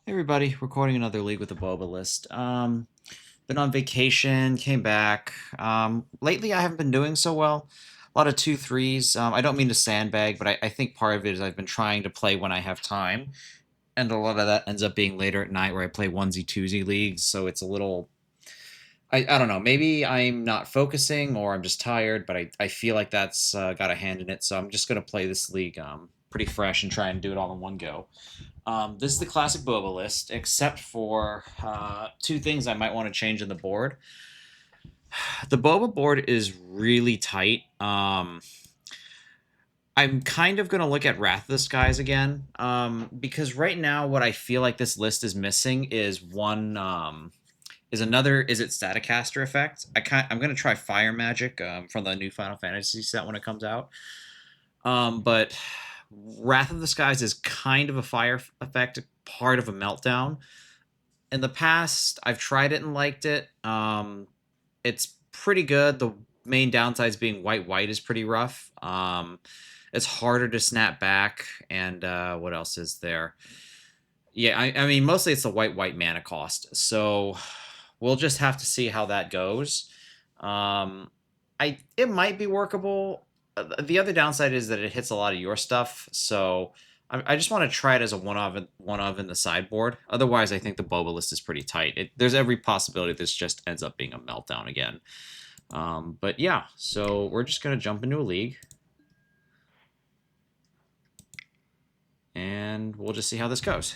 Hey everybody, recording another League with the Boba list. Been on vacation, came back. Lately I haven't been doing so well. A lot of 2-3s. I don't mean to sandbag, but I think part of it is I've been trying to play when I have time. And a lot of that ends up being later at night where I play onesie twosie leagues, so it's a little I don't know, maybe I'm not focusing or I'm just tired, but I feel like that's got a hand in it, so I'm just gonna play this league pretty fresh and try and do it all in one go. This is the classic boba list, except for two things I might want to change in the board. The boba board is really tight. I'm kind of going to look at Wrath of the Skies again, because right now what I feel like this list is missing is another is it Staticaster effect. I'm going to try Fire Magic from the new Final Fantasy set when it comes out. But Wrath of the Skies is kind of a fire effect, part of a meltdown. In the past, I've tried it and liked it. It's pretty good. The main downsides being white is pretty rough. It's harder to snap back, and what else is there? Yeah, I mean mostly it's the white mana cost. So we'll just have to see how that goes. It might be workable. The other downside is that it hits a lot of your stuff, so I just want to try it as a one of in the sideboard. Otherwise, I think the boba list is pretty tight. There's every possibility this just ends up being a meltdown again. But yeah, so we're just gonna jump into a league, and we'll just see how this goes.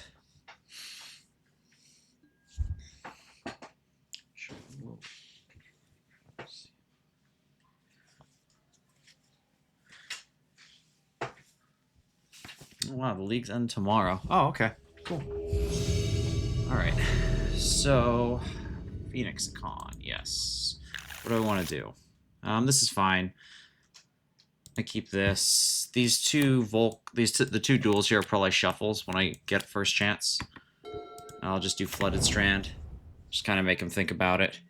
Oh, wow, the league's end tomorrow. Oh, okay. Cool. Alright. So, Phoenixicon, yes. What do I want to do? This is fine. I keep this. These two the two duels here are probably shuffles when I get first chance. I'll just do Flooded Strand. Just kind of make him think about it.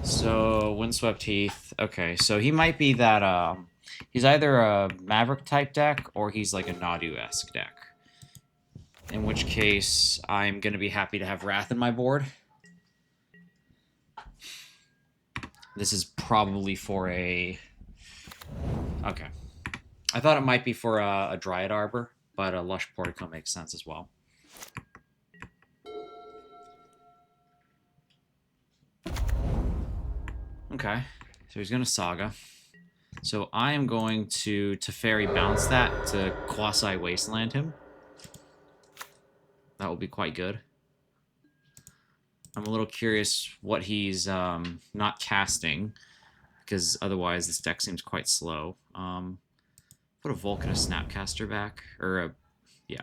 So, Windswept Heath. Okay, so he might be that, he's either a Maverick type deck or he's like a Nadu-esque deck. In which case, I'm going to be happy to have Wrath in my board. This is probably for a... Okay. I thought it might be for a Dryad Arbor, but a Lush Portico makes sense as well. Okay, so he's going to Saga. So I am going to Teferi bounce that to Quasi Wasteland him. That will be quite good. I'm a little curious what he's not casting, because otherwise this deck seems quite slow. Put a Vulcan, a Snapcaster back, or yeah.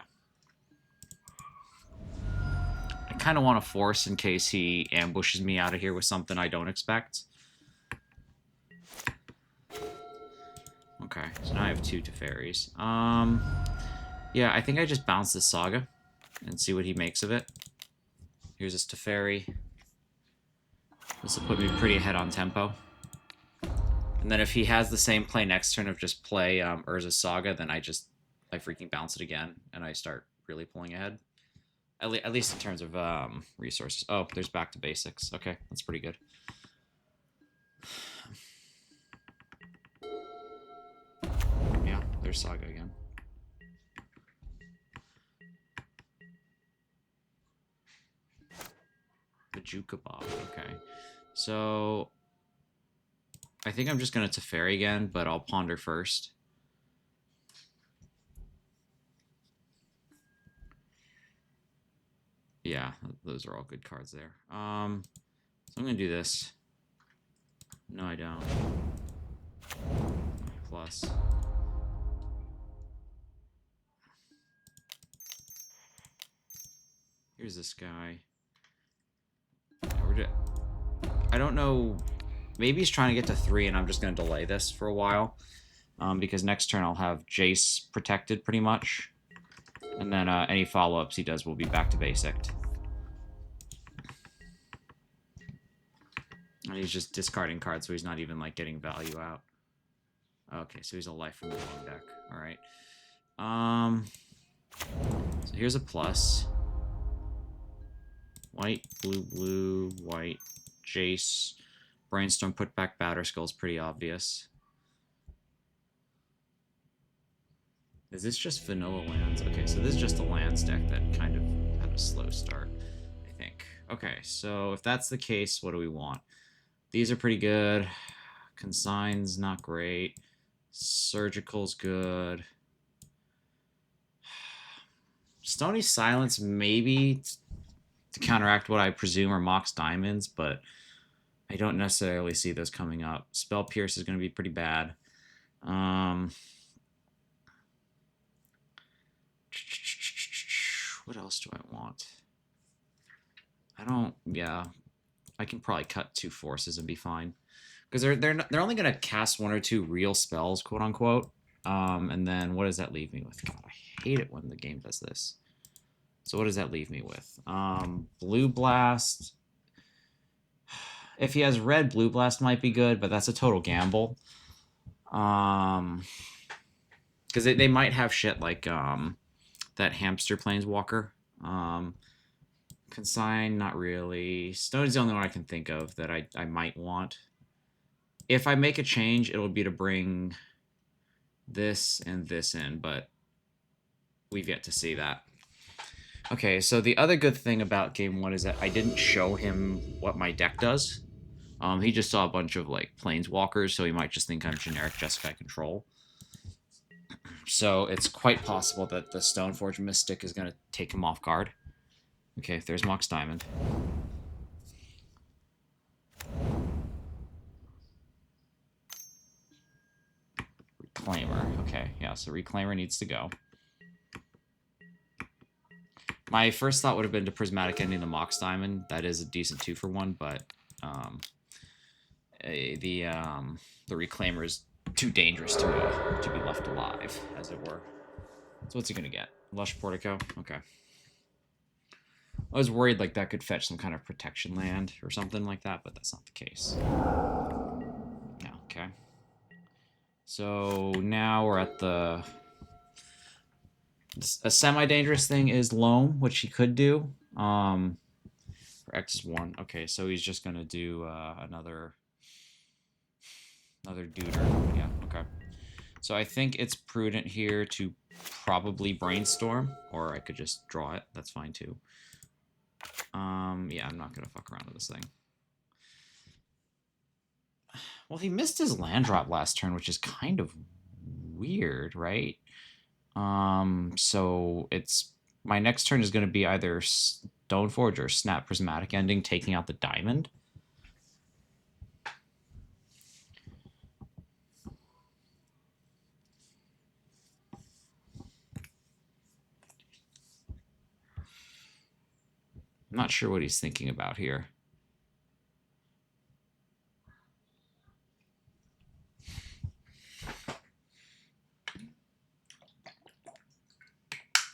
I kind of want to force in case he ambushes me out of here with something I don't expect. Okay, so now I have two Teferis. Yeah, I think I just bounce this Saga and see what he makes of it. Here's this Teferi. This will put me pretty ahead on tempo. And then if he has the same play next turn of just play Urza's Saga, then I freaking bounce it again, and I start really pulling ahead. At least in terms of resources. Oh, there's back to basics. Okay, that's pretty good. Yeah, there's Saga again. The Jukabog, okay. So I think I'm just going to Teferi again, but I'll ponder first. Yeah, those are all good cards there. So I'm going to do this. No, I don't. Plus. Here's this guy. I don't know. Maybe he's trying to get to 3, and I'm just going to delay this for a while. Because next turn I'll have Jace protected pretty much. And then any follow-ups he does will be back to basic. And he's just discarding cards, so he's not even like getting value out. Okay, so he's a life from the long deck. All right. So here's a plus. White, blue, blue, white, Jace. Brainstorm, put back Batterskull is pretty obvious. Is this just vanilla lands? Okay, so this is just a lands deck that kind of had a slow start, I think. Okay, so if that's the case, what do we want? These are pretty good. Consign's not great. Surgical's good. Stony Silence maybe to counteract what I presume are Mox Diamonds, but I don't necessarily see those coming up. Spell Pierce is going to be pretty bad. What else do I want? Yeah, I can probably cut 2 forces and be fine. Because they're only going to cast 1 or 2 real spells, quote unquote. And then what does that leave me with? God, I hate it when the game does this. So what does that leave me with? Blue Blast. If he has red, Blue Blast might be good, but that's a total gamble. Because they might have shit like that Hamster Planeswalker. Consign, not really. Stone is the only one I can think of that I might want. If I make a change, it'll be to bring this and this in, but we've yet to see that. Okay, so the other good thing about game 1 is that I didn't show him what my deck does. He just saw a bunch of like planeswalkers, so he might just think I'm generic Jeskai control. So it's quite possible that the Stoneforge Mystic is going to take him off guard. Okay, if there's Mox Diamond. Reclaimer. Okay, yeah, so Reclaimer needs to go. My first thought would have been to Prismatic Ending the Mox Diamond. That is a decent 2-for-1, but the Reclaimer is too dangerous to be left alive, as it were. So what's he gonna get? Lush Portico? Okay. I was worried like that could fetch some kind of protection land or something like that, but that's not the case. No, okay. So now we're at the... A semi-dangerous thing is Loam, which he could do. For X is 1. Okay, so he's just going to do another duder. Yeah, okay. So I think it's prudent here to probably Brainstorm, or I could just draw it. That's fine too. Yeah, I'm not going to fuck around with this thing. Well, he missed his land drop last turn, which is kind of weird, right? So it's... My next turn is going to be either Stoneforge or Snap Prismatic Ending, taking out the diamond. I'm not sure what he's thinking about here.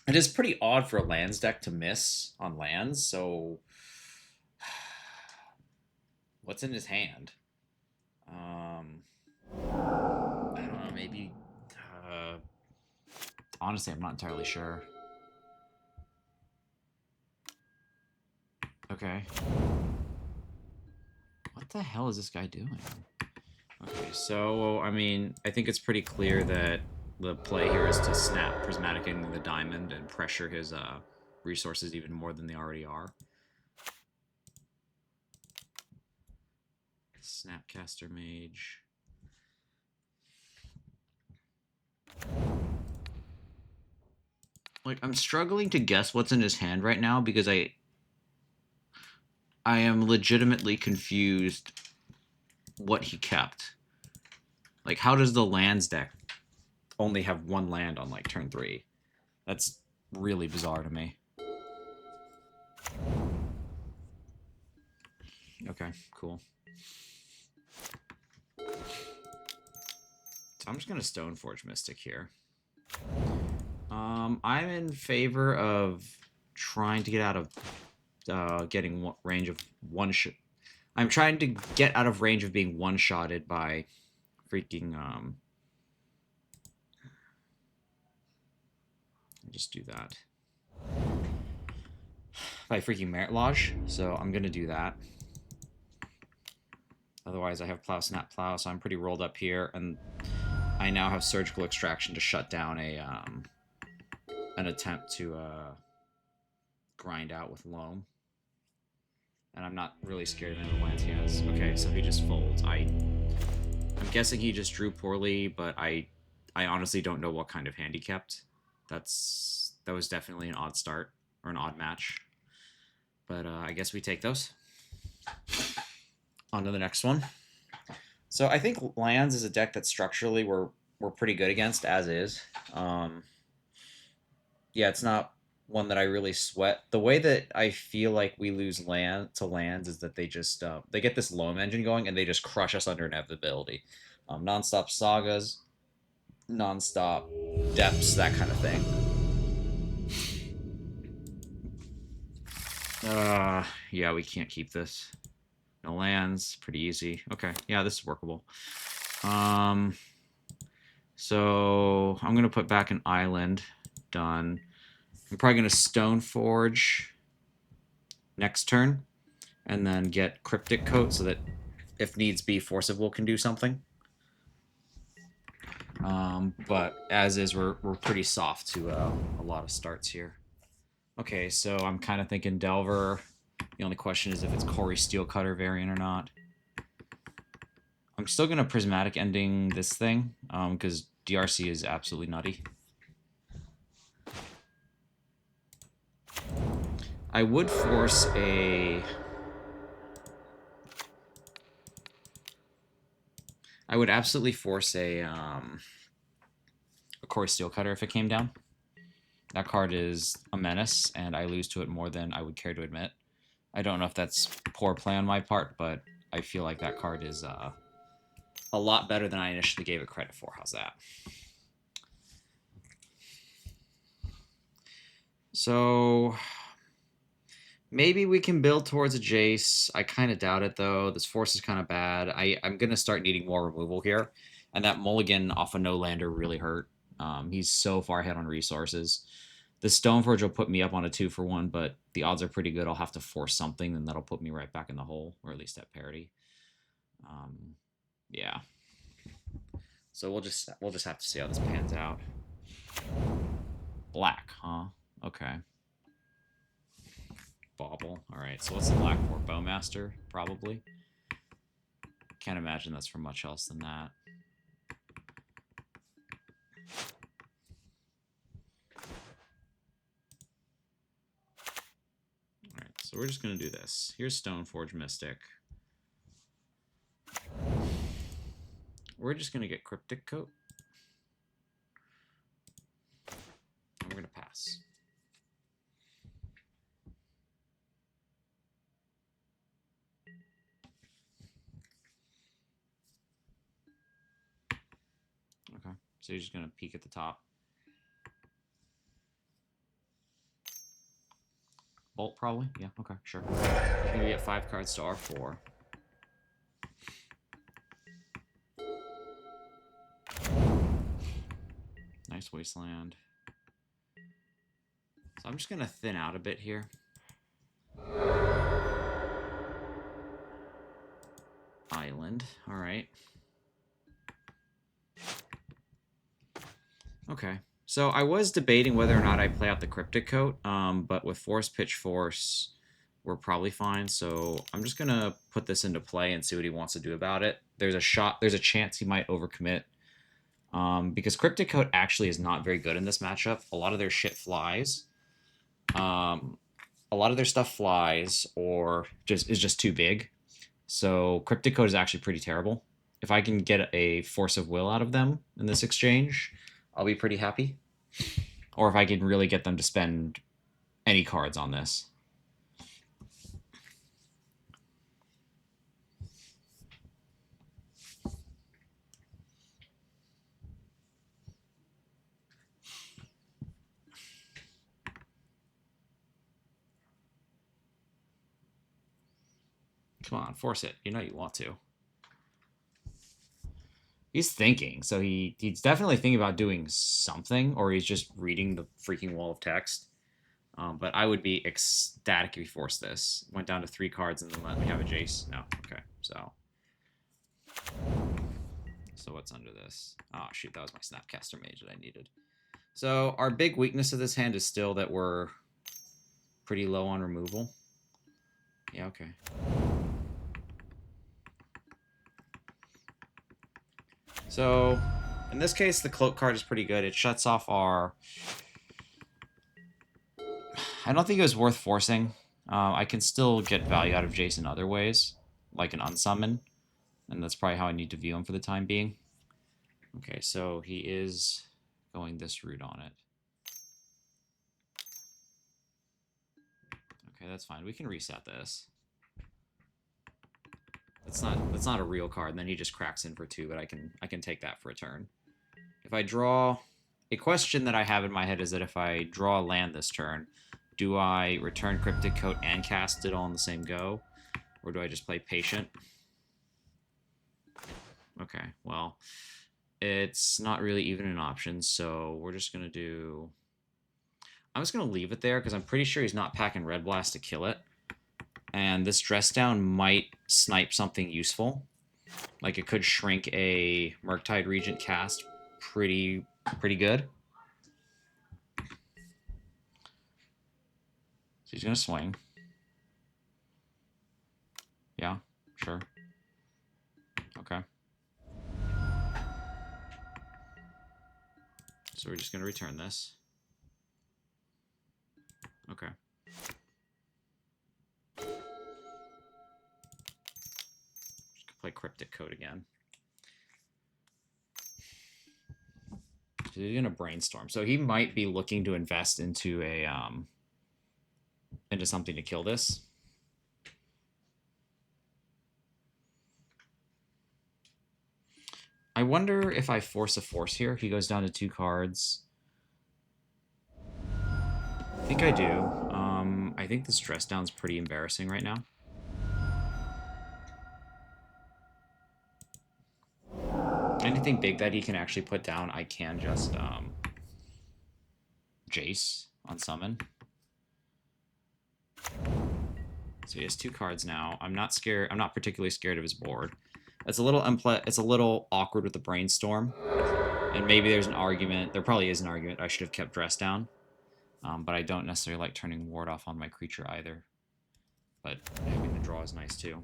It is pretty odd for a lands deck to miss on lands, so... What's in his hand? I don't know, maybe... honestly, I'm not entirely sure. Okay. What the hell is this guy doing? Okay, so, I mean, I think it's pretty clear that the play here is to snap Prismatic into the diamond and pressure his resources even more than they already are. Snapcaster Mage. Like, I'm struggling to guess what's in his hand right now because I am legitimately confused what he kept. Like, how does the lands deck only have 1 land on, like, turn 3? That's really bizarre to me. Okay, cool. So I'm just going to Stoneforge Mystic here. I'm in favor of trying to get out of getting range of one shot. I'm trying to get out of range of being one-shotted by freaking just do that. By freaking Merit Lodge, so I'm gonna do that. Otherwise, I have Plow, Snap, Plow, so I'm pretty rolled up here, and I now have Surgical Extraction to shut down an attempt to grind out with Loam. And I'm not really scared of any of the lands he has. Okay, so he just folds. I'm guessing he just drew poorly, but I honestly don't know what kind of hand he kept. That was definitely an odd start or an odd match. But I guess we take those. On to the next one. So I think lands is a deck that structurally we're pretty good against as is. Yeah, it's not one that I really sweat. The way that I feel like we lose land to lands is that they just they get this Loam engine going and they just crush us under inevitability. Nonstop sagas, nonstop depths, that kind of thing. Yeah, we can't keep this. No lands, pretty easy. Okay, yeah, this is workable. So I'm gonna put back an island. Done. I'm probably gonna Stoneforge next turn, and then get Cryptic Coat so that if needs be, Force of Will can do something. But as is, we're pretty soft to a lot of starts here. Okay, so I'm kind of thinking Delver. The only question is if it's Corey Steelcutter variant or not. I'm still going to Prismatic Ending this thing, because DRC is absolutely nutty. I would force a... I would absolutely force a Corey Steelcutter if it came down. That card is a menace, and I lose to it more than I would care to admit. I don't know if that's poor play on my part, but I feel like that card is a lot better than I initially gave it credit for. How's that? So maybe we can build towards a Jace. I kind of doubt it, though. This force is kind of bad. I'm going to start needing more removal here. And that mulligan off a no-lander really hurt. He's so far ahead on resources. The Stoneforge will put me up on a 2-for-1, but the odds are pretty good. I'll have to force something, and that'll put me right back in the hole, or at least at parity. Yeah. So we'll just have to see how this pans out. Black, huh? Okay. Bauble. All right. So what's the black for? Bowmaster, probably. Can't imagine that's for much else than that. Alright, so we're just going to do this. Here's Stoneforge Mystic. We're just going to get Cryptic Coat. And we're going to pass. Okay, so you're just going to peek at the top. Bolt, probably? Yeah, okay, sure. We're going to get 5 cards to R4. Nice Wasteland. So I'm just going to thin out a bit here. Island, alright. Okay. So I was debating whether or not I play out the Cryptic Coat, but with Force Pitch Force, we're probably fine. So I'm just gonna put this into play and see what he wants to do about it. There's a chance he might overcommit, because Cryptic Coat actually is not very good in this matchup. A lot of their shit flies. A lot of their stuff flies or is just too big. So Cryptic Coat is actually pretty terrible. If I can get a Force of Will out of them in this exchange, I'll be pretty happy. Or if I can really get them to spend any cards on this. Come on, force it. You know you want to. He's thinking, so he's definitely thinking about doing something, or he's just reading the freaking wall of text. But I would be ecstatic if he forced this. Went down to 3 cards and then let me have a Jace. No, okay. So what's under this? Oh shoot, that was my Snapcaster Mage that I needed. So our big weakness of this hand is still that we're pretty low on removal. Yeah, okay. So in this case, the cloak card is pretty good. It shuts off our... I don't think it was worth forcing. I can still get value out of Jason other ways, like an unsummon. And that's probably how I need to view him for the time being. Okay, so he is going this route on it. Okay, that's fine. We can reset this. That's not a real card, and then he just cracks in for 2, but I can take that for a turn. If I draw... A question that I have in my head is that if I draw a land this turn, do I return Cryptic Coat and cast it all in the same go? Or do I just play Patient? Okay, well, it's not really even an option, so we're just going to do... I'm just going to leave it there, because I'm pretty sure he's not packing Red Blast to kill it. And this Dress Down might snipe something useful. Like, it could shrink a Murktide Regent cast pretty good. So he's going to swing. Yeah, sure. Okay. So we're just going to return this. Okay. Just play Cryptic Code again. So he's going to brainstorm. So he might be looking to invest into a into something to kill this. I wonder if I force a force here. He goes down to 2 cards. I think I do. I think this Dress Down's pretty embarrassing right now. Anything big that he can actually put down, I can just Jace on summon. So he has 2 cards now. I'm not scared. I'm not particularly scared of his board. It's a little awkward with the brainstorm, and maybe there's an argument. There probably is an argument. I should have kept Dress Down, but I don't necessarily like turning Ward off on my creature either. But having the draw is nice too.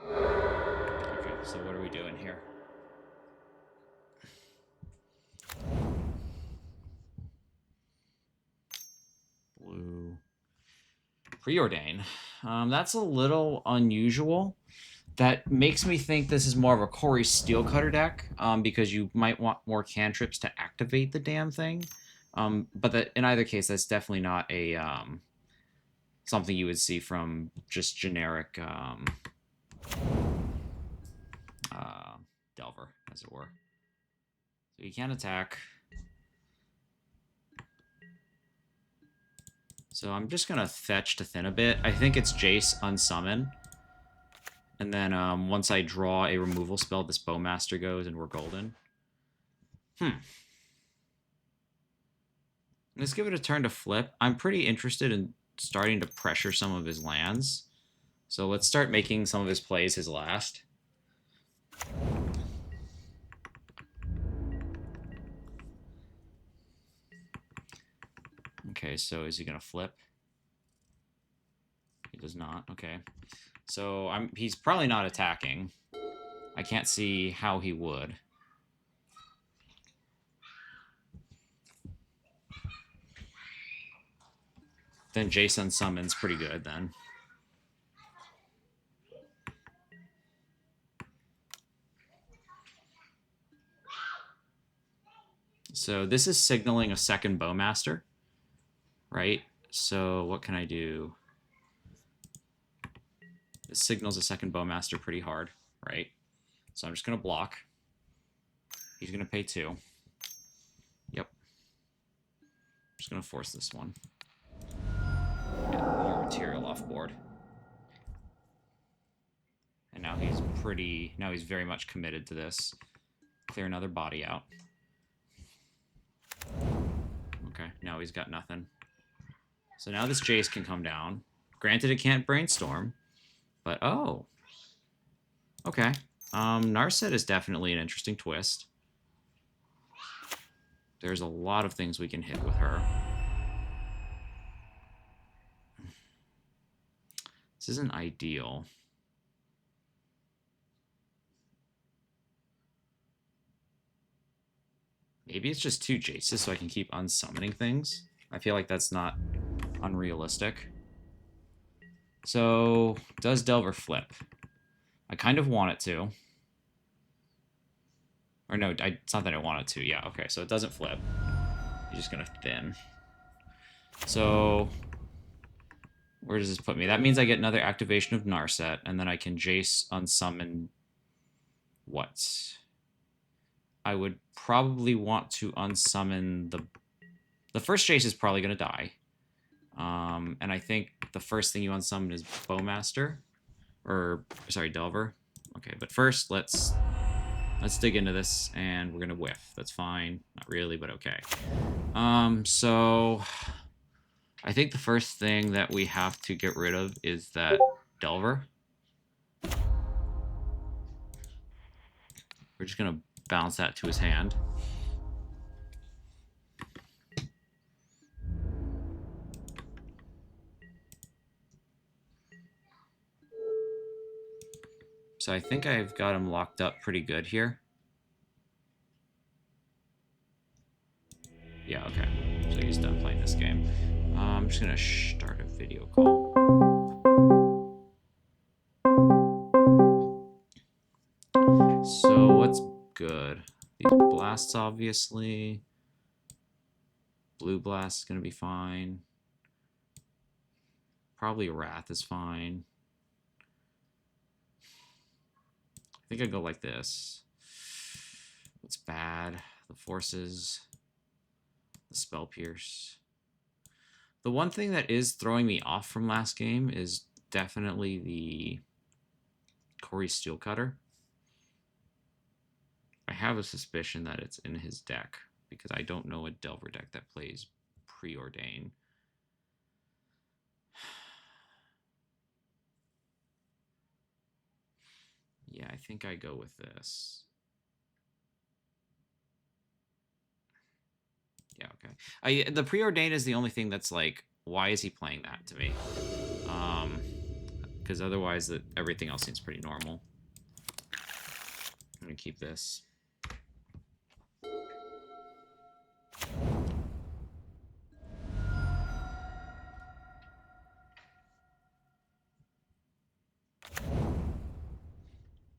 Okay, so what are we doing here? Blue. Preordain. That's a little unusual. That makes me think this is more of a Corey Steelcutter deck, because you might want more cantrips to activate the damn thing. But in either case, that's definitely not a something you would see from just generic Delver, as it were. So you can attack. So I'm just going to fetch to thin a bit. I think it's Jace unsummon. And then once I draw a removal spell, this Bowmaster goes and we're golden. Let's give it a turn to flip. I'm pretty interested in starting to pressure some of his lands. So let's start making some of his plays his last. Okay, so is he going to flip? He does not. Okay. So he's probably not attacking. I can't see how he would. Then Jason summons pretty good then. So this is signaling a second Bowmaster, right? So what can I do? This signals a second Bowmaster pretty hard, right? So I'm just going to block. He's going to pay 2. Yep. just gonna force this one. Get more material off board. And now he's very much committed to this. Clear another body out. Okay, now he's got nothing. So now this Jace can come down. Granted, it can't brainstorm, but oh. Okay. Narset is definitely an interesting twist. There's a lot of things we can hit with her. This isn't ideal. Maybe it's just 2 Jaces so I can keep unsummoning things. I feel like that's not unrealistic. So, does Delver flip? I kind of want it to. Or no, it's not that I want it to. Yeah, okay, so it doesn't flip. You're just gonna thin. So, where does this put me? That means I get another activation of Narset, and then I can Jace unsummon what? I would probably want to unsummon the first Jace is probably gonna die. And I think the first thing you unsummon is Bowmaster. Or, sorry, Delver. Okay, but first, let's dig into this, and we're gonna whiff. That's fine. Not really, but okay. So I think the first thing that we have to get rid of is that Delver. We're just gonna bounce that to his hand. So I think I've got him locked up pretty good here. Yeah, okay. So he's done playing this game. I'm just gonna start a video call. So what's good? These blasts, obviously. Blue blast is gonna be fine. Probably Wrath is fine. I think I'd go like this. What's bad? The forces. The spell pierce. The one thing that is throwing me off from last game is definitely the Corey Steelcutter. I have a suspicion that it's in his deck because I don't know a Delver deck that plays Preordain. Yeah, I think I go with this. Yeah, okay. The Preordain is the only thing that's like, why is he playing that to me? Because otherwise everything else seems pretty normal. I'm gonna keep this.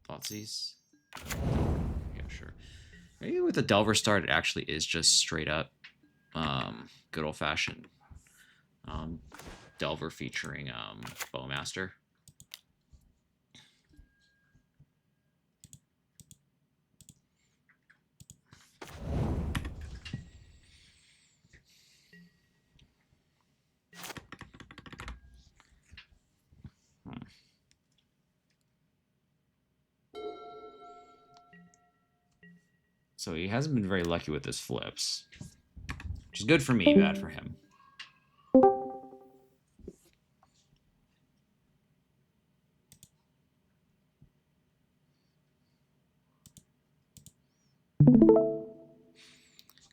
Thoughtseize. Yeah, sure. Maybe with the Delver start, it actually is just straight up good old-fashioned Delver featuring Bowmaster. So he hasn't been very lucky with his flips. Which is good for me, bad for him.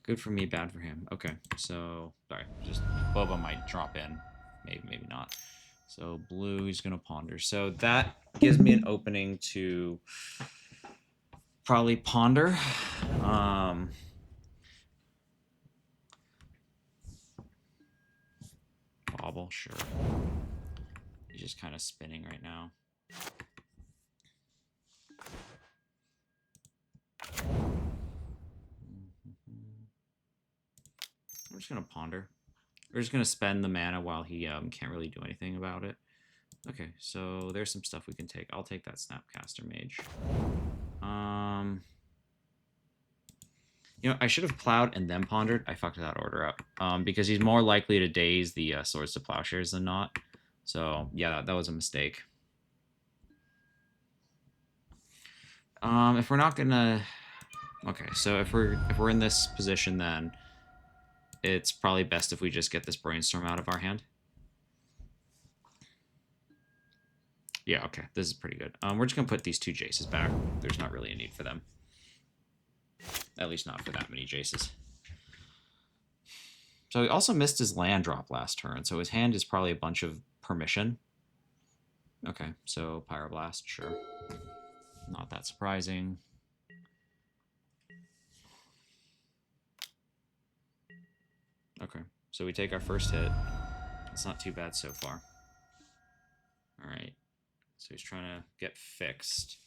Good for me, bad for him. Okay, so, sorry, just Boba might drop in. Maybe not. So blue, he's going to ponder. So that gives me an opening to probably ponder. Bobble, sure. He's just kind of spinning right now. I'm just going to ponder. We're just going to spend the mana while he can't really do anything about it. Okay, so there's some stuff we can take. I'll take that Snapcaster Mage. You know, I should have plowed and then pondered. I fucked that order up. Because he's more likely to daze the swords to plowshares than not. So yeah, that was a mistake. If we're not gonna, okay, so if we're in this position, then it's probably best if we just get this brainstorm out of our hand. Yeah, okay, this is pretty good. We're just gonna put these two Jaces back. There's not really a need for them. At least not for that many Jaces. So he also missed his land drop last turn, so his hand is probably a bunch of permission. Okay, so Pyroblast, sure. Not that surprising. Okay, so we take our first hit. It's not too bad so far. Alright, so he's trying to get fixed.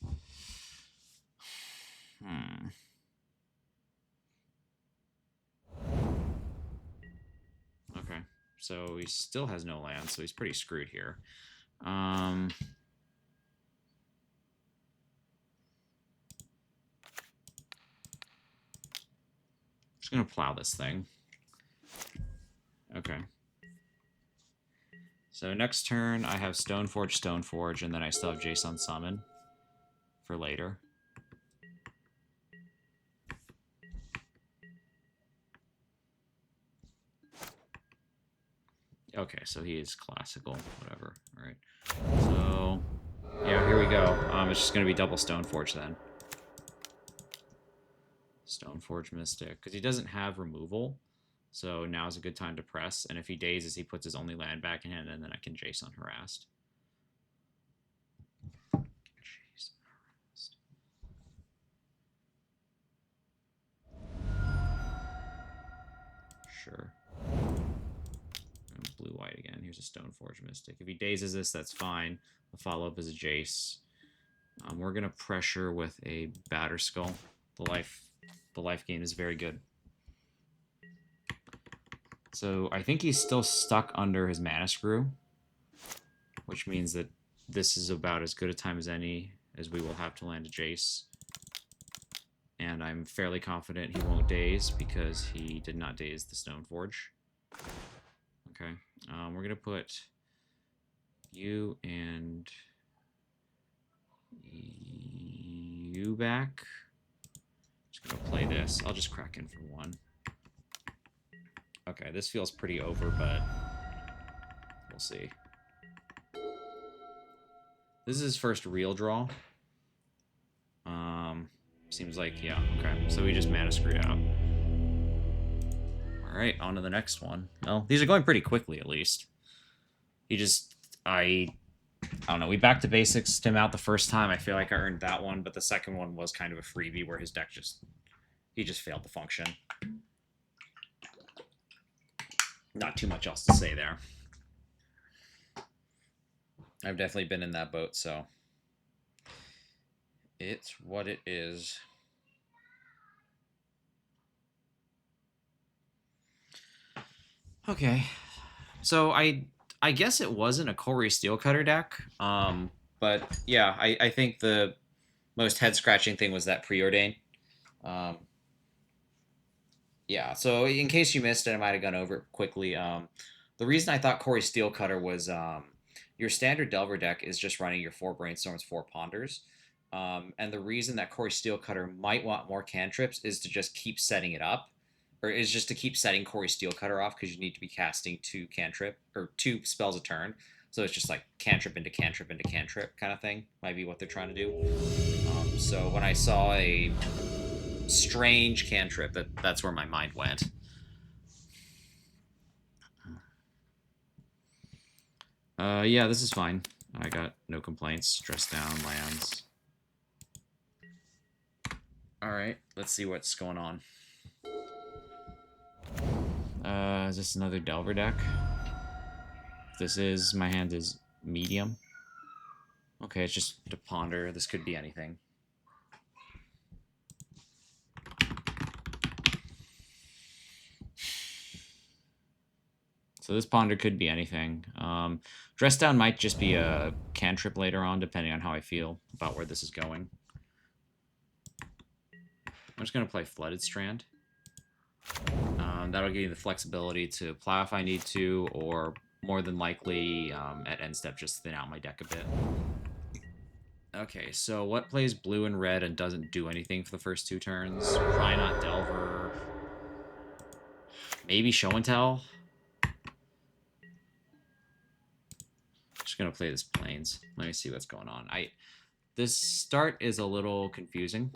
Okay, so he still has no land, so he's pretty screwed here. Just gonna plow this thing. Okay. So next turn, I have Stoneforge, and then I still have Jason Summon for later. Okay, so he is classical, whatever. All right. So, yeah, here we go. It's just going to be double Stoneforge then. Stoneforge Mystic. Because he doesn't have removal, so now's a good time to press. And if he dazes, he puts his only land back in hand, and then I can Jason Harassed. Sure. Blue-white again. Here's a Stoneforge Mystic. If he dazes this, that's fine. The follow-up is a Jace. We're going to pressure with a Batterskull. The life gain is very good. So I think he's still stuck under his Mana Screw, which means that this is about as good a time as any as we will have to land a Jace. And I'm fairly confident he won't daze because he did not daze the Stoneforge. Okay, we're going to put you and you back. Just going to play this. I'll just crack in for one. Okay, this feels pretty over, but we'll see. This is his first real draw. Seems like, yeah, okay. So we just mana screwed out. Alright, on to the next one. Well, these are going pretty quickly, at least. He just, I don't know, we back to basics him out the first time. I feel like I earned that one, but the second one was kind of a freebie where his deck he just failed to function. Not too much else to say there. I've definitely been in that boat, so it's what it is. Okay, so I guess it wasn't a Corey Steelcutter deck, but yeah, I think the most head-scratching thing was that Preordain. Yeah, so in case you missed it, I might have gone over it quickly. The reason I thought Corey Steelcutter was your standard Delver deck is just running your 4 Brainstorms, 4 Ponders. And the reason that Corey Steelcutter might want more cantrips is to just keep setting it up, or is just to keep setting Corey Steelcutter off because you need to be casting 2 spells a turn. So it's just like cantrip into cantrip into cantrip kind of thing, might be what they're trying to do. So when I saw a strange cantrip, that's where my mind went. Yeah, this is fine. I got no complaints. Dress down lands. Alright, let's see what's going on. Is this another Delver deck? My hand is medium. Okay, it's just to ponder. This could be anything. So this ponder could be anything. Dress down might just be a cantrip later on, depending on how I feel about where this is going. I'm just going to play Flooded Strand. That'll give you the flexibility to plow if I need to, or more than likely at end step just thin out my deck a bit. Okay, so what plays blue and red and doesn't do anything for the first 2 turns? Probably not Delver. Maybe Show and Tell. Just gonna play this Plains. Let me see what's going on. This start is a little confusing.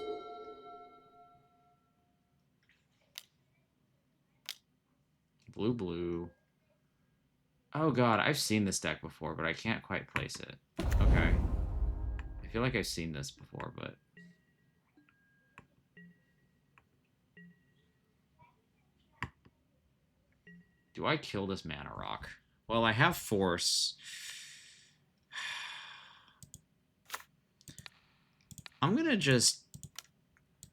Blue, blue. Oh god, I've seen this deck before, but I can't quite place it. Okay. I feel like I've seen this before, but... Do I kill this Mana Rock? Well, I have Force. I'm gonna just...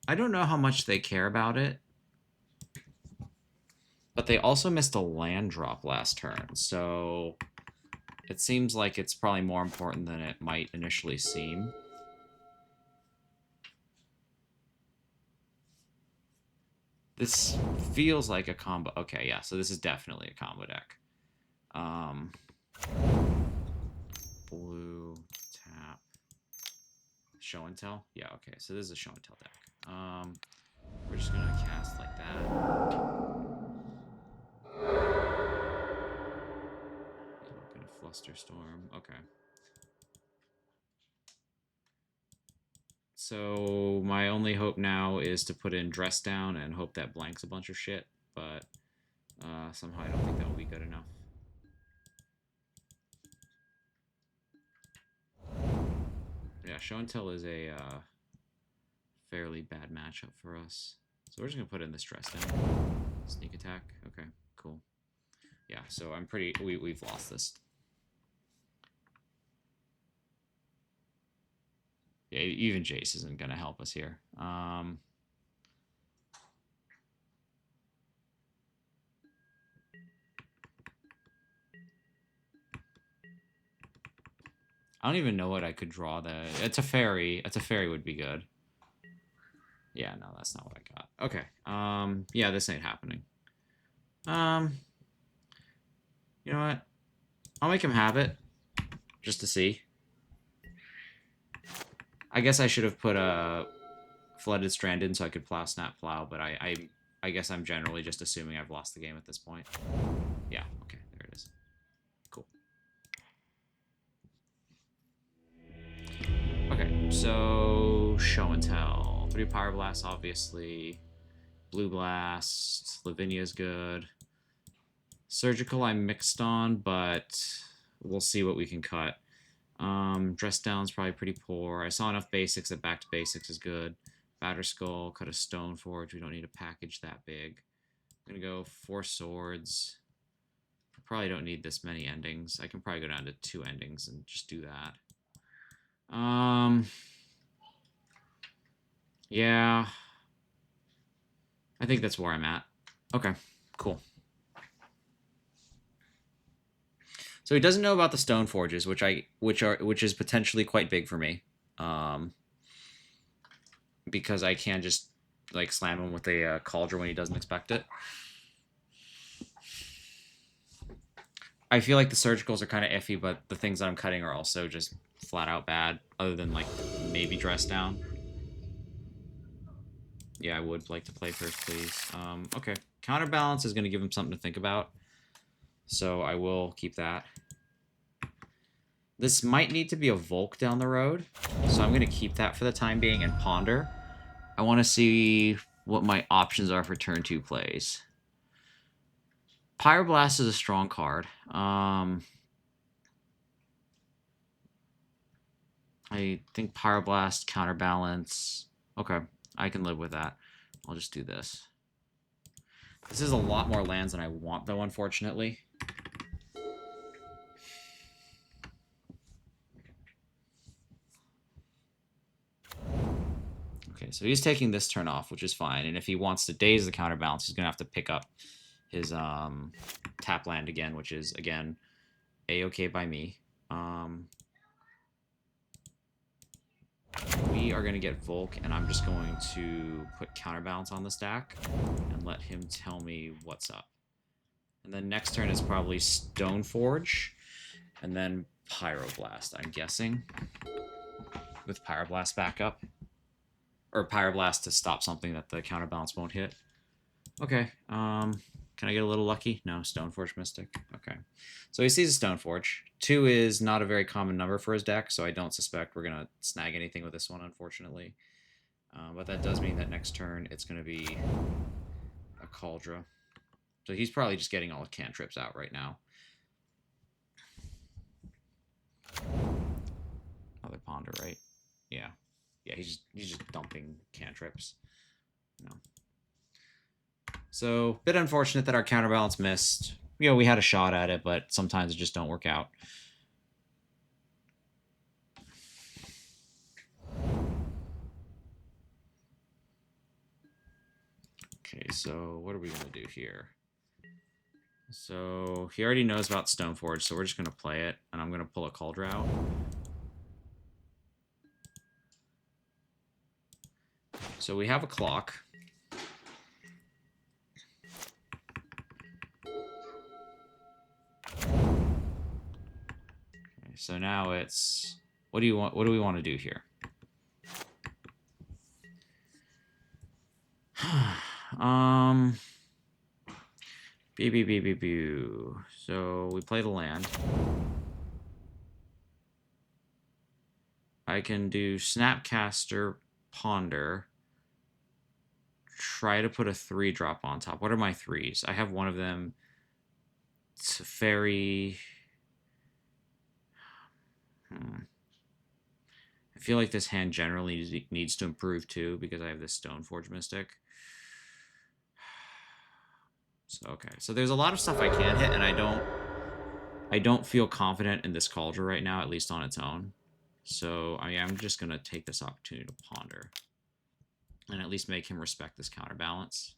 I don't know how much they care about it. But they also missed a land drop last turn, so... It seems like it's probably more important than it might initially seem. This feels like a combo. Okay, yeah, so this is definitely a combo deck. Blue, tap, show and tell. Yeah, okay, so this is a show and tell deck. We're just gonna cast like that. Gonna Flusterstorm. Okay. So my only hope now is to put in Dress Down and hope that blanks a bunch of shit, but somehow I don't think that will be good enough. Yeah, Show and Tell is a fairly bad matchup for us. So we're just gonna put in this Dress Down. Sneak attack. Okay, cool. Yeah, so I'm pretty... We've lost this. Yeah, even Jace isn't gonna help us here. I don't even know what I could draw there. It's a fairy. It's a fairy would be good. Yeah, no, that's not what I got. Okay. Yeah, this ain't happening. You know what? I'll make him have it. Just to see. I guess I should have put a Flooded Strand in so I could plow, snap, plow, but I guess I'm generally just assuming I've lost the game at this point. Yeah, okay, there it is. Cool. Okay, so Show and Tell. 3 Power Blasts, obviously. Blue Blast. Lavinia's good. Surgical I'm mixed on, but we'll see what we can cut. Dress Down's probably pretty poor. I saw enough basics that Back to Basics is good. Batter Skull, cut a Stone Forge. We don't need a package that big. I'm gonna go 4 swords. Probably don't need this many endings. I can probably go down to 2 endings and just do that. Yeah. I think that's where I'm at. Okay, cool. So he doesn't know about the Stone Forges, which is potentially quite big for me. Because I can just like slam him with a cauldron when he doesn't expect it. I feel like the surgicals are kind of iffy, but the things that I'm cutting are also just flat out bad, other than like maybe Dress Down. Yeah, I would like to play first, please. Okay, Counterbalance is going to give him something to think about, so I will keep that. This might need to be a Volk down the road, so I'm going to keep that for the time being and ponder. I want to see what my options are for turn 2 plays. Pyroblast is a strong card. I think Pyroblast, Counterbalance. Okay, I can live with that. I'll just do this. This is a lot more lands than I want, though, unfortunately. Okay, so he's taking this turn off, which is fine. And if he wants to daze the Counterbalance, he's going to have to pick up his tap land again, which is, again, A-okay by me. We are going to get Volk, and I'm just going to put Counterbalance on the stack and let him tell me what's up. And then next turn is probably Stoneforge, and then Pyroblast, I'm guessing. With Pyroblast backup. Or Pyroblast to stop something that the Counterbalance won't hit. Okay, can I get a little lucky? No, Stoneforge Mystic. Okay. So he sees a Stoneforge. 2 is not a very common number for his deck, so I don't suspect we're going to snag anything with this one, unfortunately. But that does mean that next turn it's going to be a Cauldra. So he's probably just getting all the cantrips out right now. Another Ponder, right? Yeah. Yeah, he's just dumping cantrips. No. So, bit unfortunate that our counterbalance missed. You know, we had a shot at it, but sometimes it just don't work out. Okay, so what are we going to do here? So, he already knows about Stoneforge, so we're just going to play it, and I'm going to pull a Cauldra out. So we have a clock. Okay, so now it's what do we want to do here? So we play the land. I can do Snapcaster, Ponder. Try to put a 3-drop on top. What are my 3s? I have one of them. It's Fairy. I feel like this hand generally needs to improve too because I have this Stoneforge Mystic. So, okay, so there's a lot of stuff I can hit, and I don't feel confident in this Cauldra right now, at least on its own. So I'm just gonna take this opportunity to Ponder, and at least make him respect this counterbalance.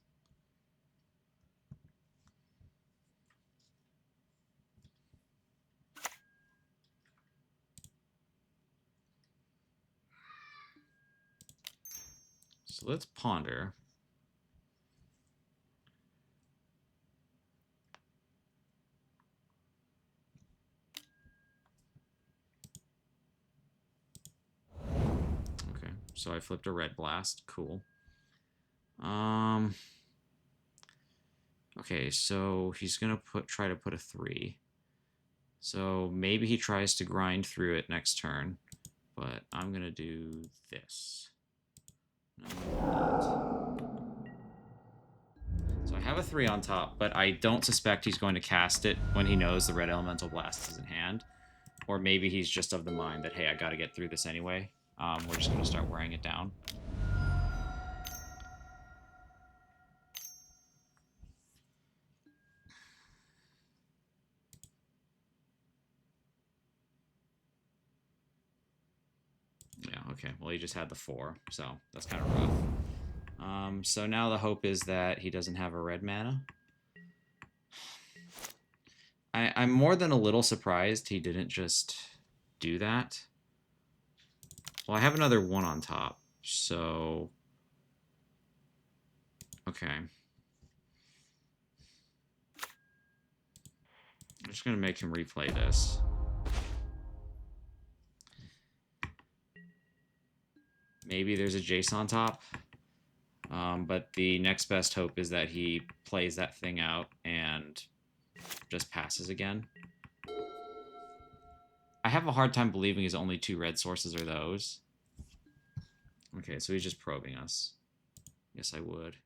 So let's Ponder. Okay, so I flipped a Red Blast. Cool. Okay, so he's gonna try to put a 3. So maybe he tries to grind through it next turn, but I'm gonna do this. So I have a 3 on top, but I don't suspect he's going to cast it when he knows the Red Elemental Blast is in hand. Or maybe he's just of the mind that, hey, I gotta get through this anyway. We're just gonna start wearing it down. Yeah, okay. Well, he just had the 4, so that's kind of rough. So now the hope is that he doesn't have a red mana. I'm more than a little surprised he didn't just do that. Well, I have another 1 on top, so... Okay. I'm just going to make him replay this. Maybe there's a Jace on top. But the next best hope is that he plays that thing out and just passes again. I have a hard time believing his only 2 red sources are those. Okay, so he's just probing us. Yes, I would.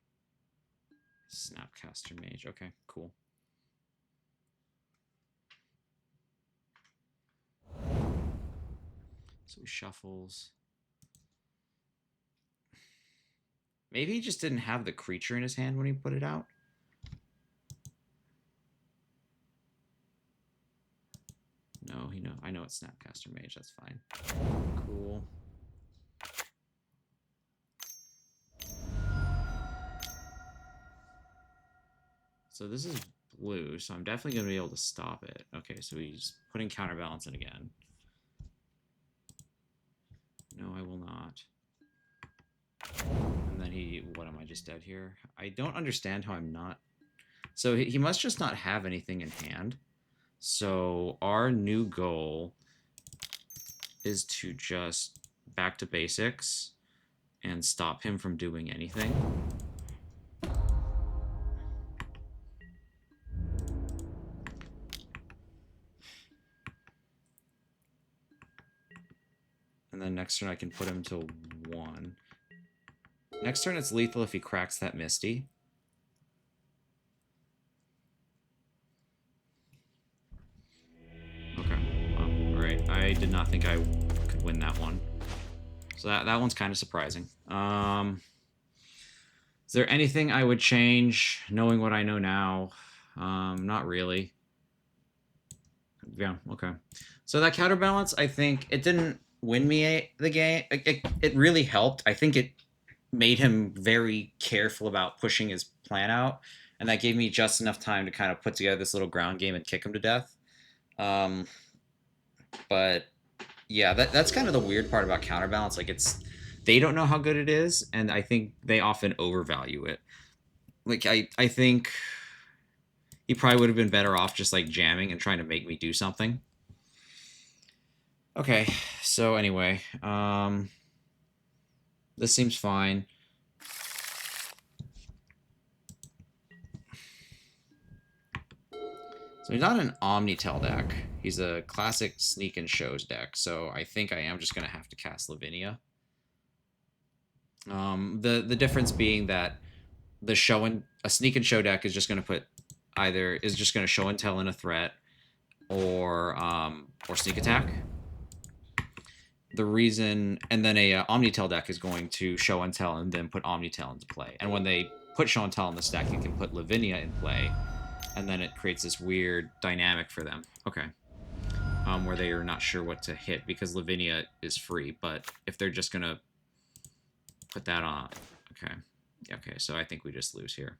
Snapcaster Mage. Okay, cool. So he shuffles. Maybe he just didn't have the creature in his hand when he put it out. No, I know it's Snapcaster Mage. That's fine. Cool. So this is blue, so I'm definitely going to be able to stop it. Okay, so he's putting Counterbalance in again. No, I will not. And then what am I just dead here? I don't understand how I'm not. So he must just not have anything in hand. So our new goal is to just back to basics and stop him from doing anything. And then next turn I can put him to 1. Next turn it's lethal if he cracks that Misty. Okay. Well, alright. I did not think I could win that one. So that one's kind of surprising. Is there anything I would change, knowing what I know now? Not really. Yeah, okay. So that counterbalance, I think, it didn't win me the game. It really helped. I think it made him very careful about pushing his plan out, and that gave me just enough time to kind of put together this little ground game and kick him to death. But yeah, that's kind of the weird part about counterbalance. Like they don't know how good it is, and I think they often overvalue it. Like I think he probably would have been better off just like jamming and trying to make me do something. Okay, so anyway, this seems fine. So he's not an Omnitel deck. He's a classic Sneak and Shows deck, so I think I am just going to have to cast Lavinia. The difference being that a Sneak and Show deck is just going to put is just going to Show and Tell in a threat or Sneak Attack. The reason, and then a Omnitel deck is going to Show and Tell and then put Omnitel into play. And when they put Show and Tell in this deck, you can put Lavinia in play, and then it creates this weird dynamic for them. Okay. Where they are not sure what to hit because Lavinia is free, but if they're just gonna put that on, okay, so I think we just lose here.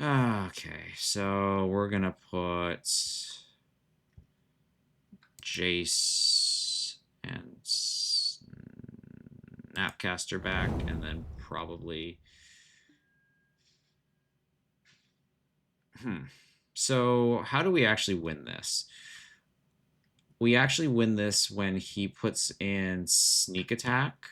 Okay, so we're gonna put Jace and Snapcaster back, and then probably So how do we actually win this? We actually win this when he puts in Sneak Attack,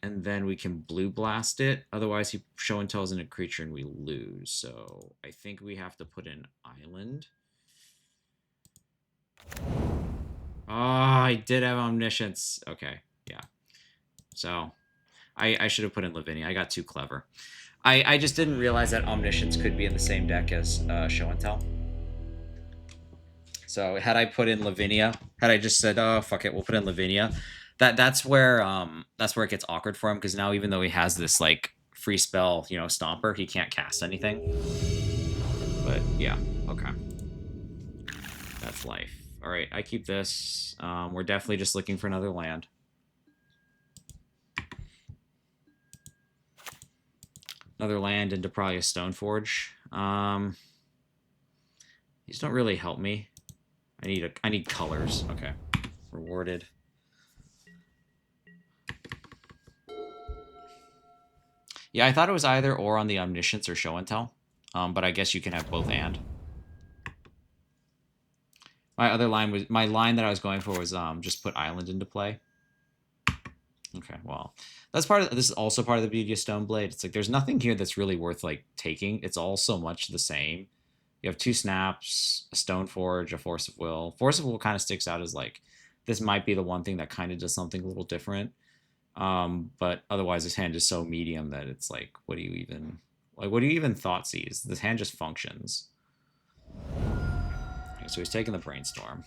and then we can Blue Blast it. Otherwise, he Show and Tells in a creature, and we lose. So I think we have to put in Island. Oh, I did have Omniscience. Okay, yeah. So I should have put in Lavinia. I got too clever. I just didn't realize that Omniscience could be in the same deck as Show and Tell. So had I put in Lavinia, had I just said, "Oh fuck it, we'll put in Lavinia," that's where it gets awkward for him because now even though he has this like free spell, Stomper, he can't cast anything. But yeah, okay, that's life. All right, I keep this. We're definitely just looking for another land. Another land into probably a Stoneforge. These don't really help me. I need colors. Okay. Rewarded. Yeah, I thought it was either or on the Omniscience or Show and Tell. But I guess you can have both and. My line that I was going for was just put Island into play. Okay, well, this is also part of the beauty of Stoneblade. It's like there's nothing here that's really worth like taking. It's all so much the same. You have 2 snaps, a Stoneforge, a Force of Will. Force of Will kind of sticks out as like this might be the one thing that kind of does something a little different. But otherwise, this hand is so medium that it's like, what do you even thought seize? This hand just functions. Okay, so he's taking the Brainstorm.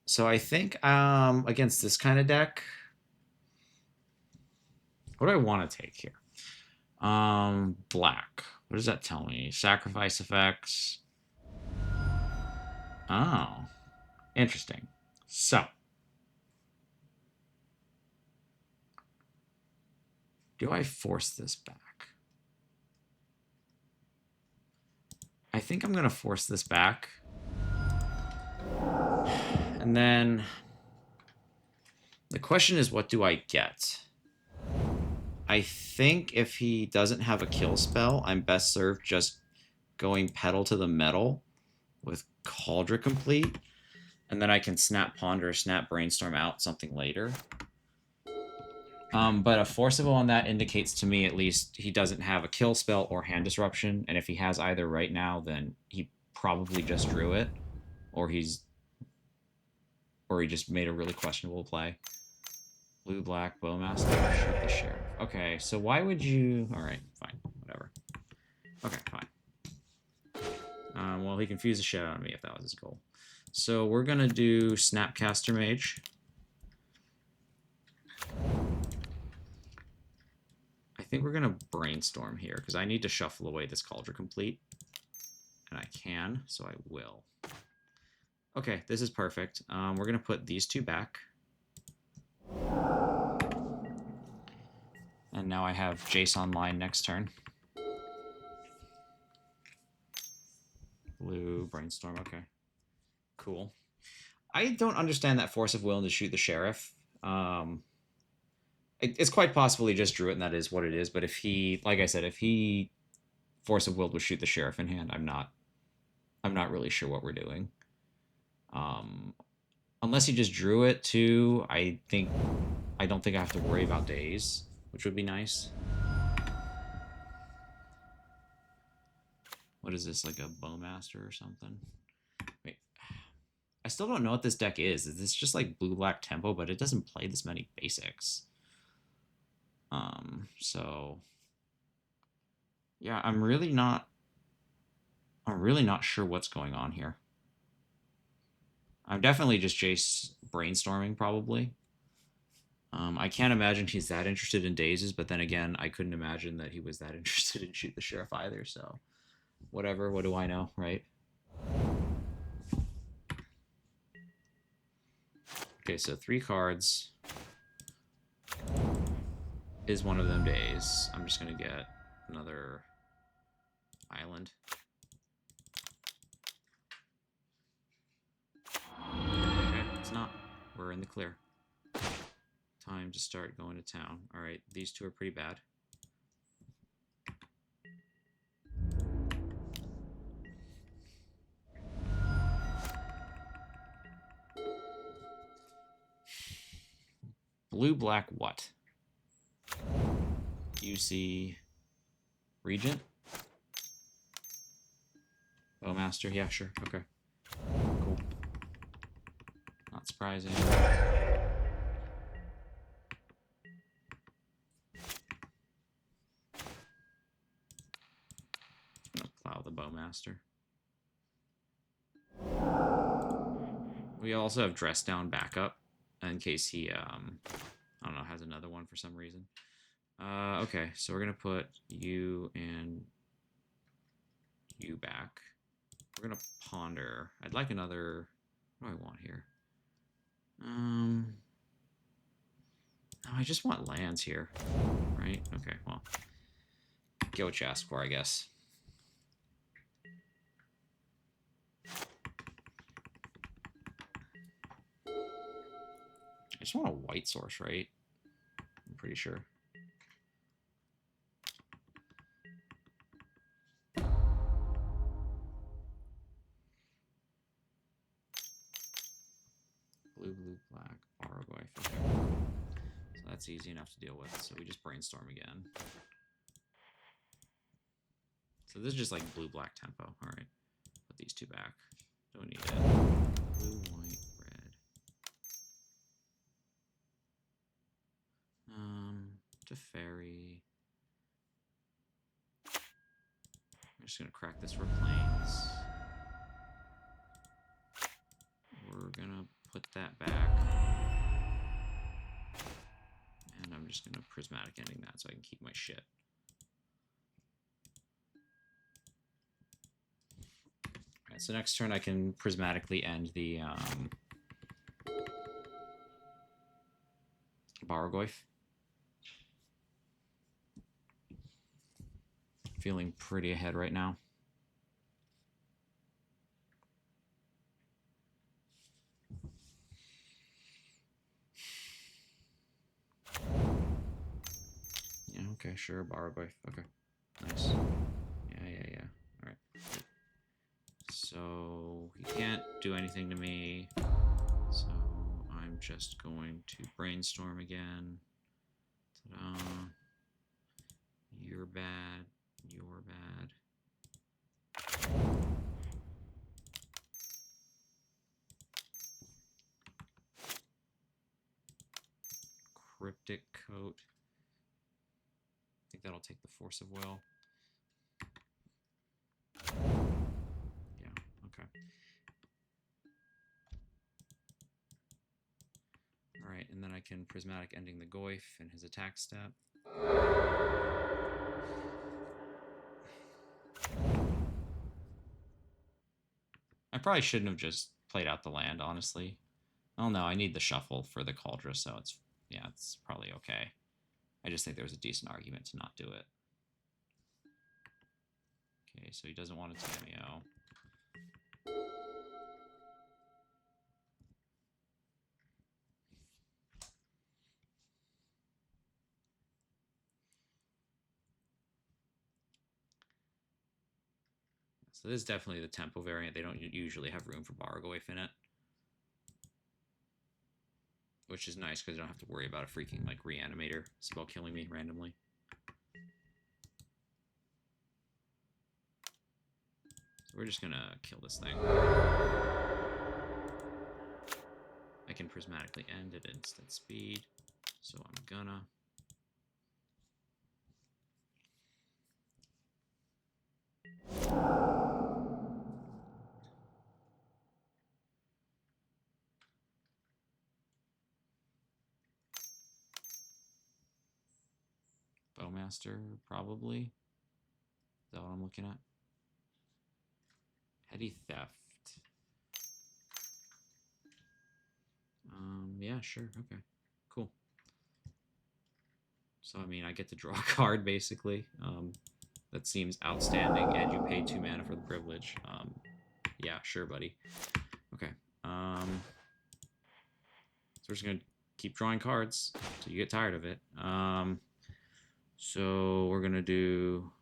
So I think against this kind of deck, what do I want to take here? Black. What does that tell me? Sacrifice effects. Oh, interesting. So, do I force this back? think I'm gonna force this back. And then the question is, what do I get? I think if he doesn't have a kill spell, I'm best served just going pedal to the metal with Cauldron complete, and then I can snap Ponder, snap Brainstorm out something later. But a Forcible on that indicates to me, at least, he doesn't have a kill spell or hand disruption, and if he has either right now, then he probably just drew it, or he just made a really questionable play. Blue, black, Bowmaster, shoot the Sheriff. Okay, so why would you... Alright, fine, whatever. Okay, fine. Well, he confused the shit out of me if that was his goal. So we're going to do Snapcaster Mage. I think we're going to Brainstorm here, because I need to shuffle away this Cauldron Complete. And I can, so I will. Okay, this is perfect. We're going to put these two back. And now I have Jace online next turn. Blue, Brainstorm, okay. Cool. I don't understand that Force of Will to shoot the Sheriff. It's quite possible he just drew it and that is what it is, but if he, like I said, if he Force of Will to shoot the Sheriff in hand, I'm not really sure what we're doing. Unless he just drew it too, I don't think I have to worry about days, which would be nice. What is this, like a Bowmaster or something? Wait. I still don't know what this deck is. Is this just like blue-black tempo, but it doesn't play this many basics. So yeah, I'm really not sure what's going on here. I'm definitely just Jace brainstorming, probably. I can't imagine he's that interested in dazes, but then again, I couldn't imagine that he was that interested in Shoot the Sheriff either, so whatever, what do I know, right? Okay, so 3 cards. Is one of them days. I'm just gonna get another island. Okay, it's not. We're in the clear. Time to start going to town. Alright, these two are pretty bad. Blue, black, what? UC Regent? Bowmaster, yeah, sure, okay. Cool. Not surprising. I'm gonna plow the Bowmaster. We also have Dress Down backup in case he, I don't know, has another one for some reason. Okay, so we're gonna put you and you back. We're gonna ponder. I'd like another. What do I want here? No, I just want lands here, right? Okay, well, get what you asked for, I guess. I just want a white source, right? I'm pretty sure. Blue, blue, black, Bargoy. Okay, cool. So that's easy enough to deal with. So we just brainstorm again. So this is just like blue, black tempo. All right, put these two back. Don't need it. Blue, white, red. Teferi. I'm just gonna crack this for planes. We're gonna put that back. And I'm just gonna prismatic ending that so I can keep my shit. Alright, so next turn I can prismatically end the Bargoyf. Feeling pretty ahead right now. Okay, sure. Bargoy. Okay. Nice. Yeah. Alright. So, he can't do anything to me. So, I'm just going to brainstorm again. Ta-da. You're bad. You're bad. Cryptic Coat. I think that'll take the Force of Will. Yeah, okay. Alright, and then I can Prismatic Ending the Goyf in his attack step. I probably shouldn't have just played out the land, honestly. Oh no, I need the shuffle for the Cauldron, so it's probably okay. I just think there was a decent argument to not do it. Okay, so he doesn't want a Tameo. So this is definitely the tempo variant. They don't usually have room for Bargoyf in it. Which is nice because I don't have to worry about a freaking like Reanimator spell killing me randomly. So we're just gonna kill this thing. I can prismatically end at instant speed, so I'm gonna. Bowmaster, probably. Is that what I'm looking at? Petty Theft. Yeah, sure, okay. Cool. So, I mean, I get to draw a card, basically. That seems outstanding, and you pay 2 mana for the privilege. Yeah, sure, buddy. Okay. So we're just gonna keep drawing cards until you get tired of it. So we're gonna do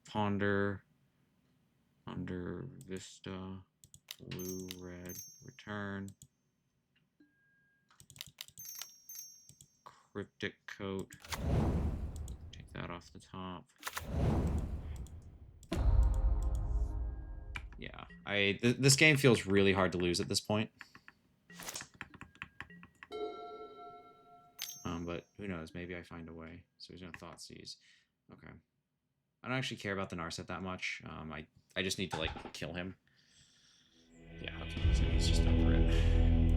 Ponder, Under Vista, Blue, Red, Return, Cryptic Coat. Take that off the top. Yeah, this game feels really hard to lose at this point. But who knows? Maybe I find a way. So he's gonna Thoughtseize. Okay. I don't actually care about the Narset that much. I just need to like kill him. Yeah, okay. So he's just over it.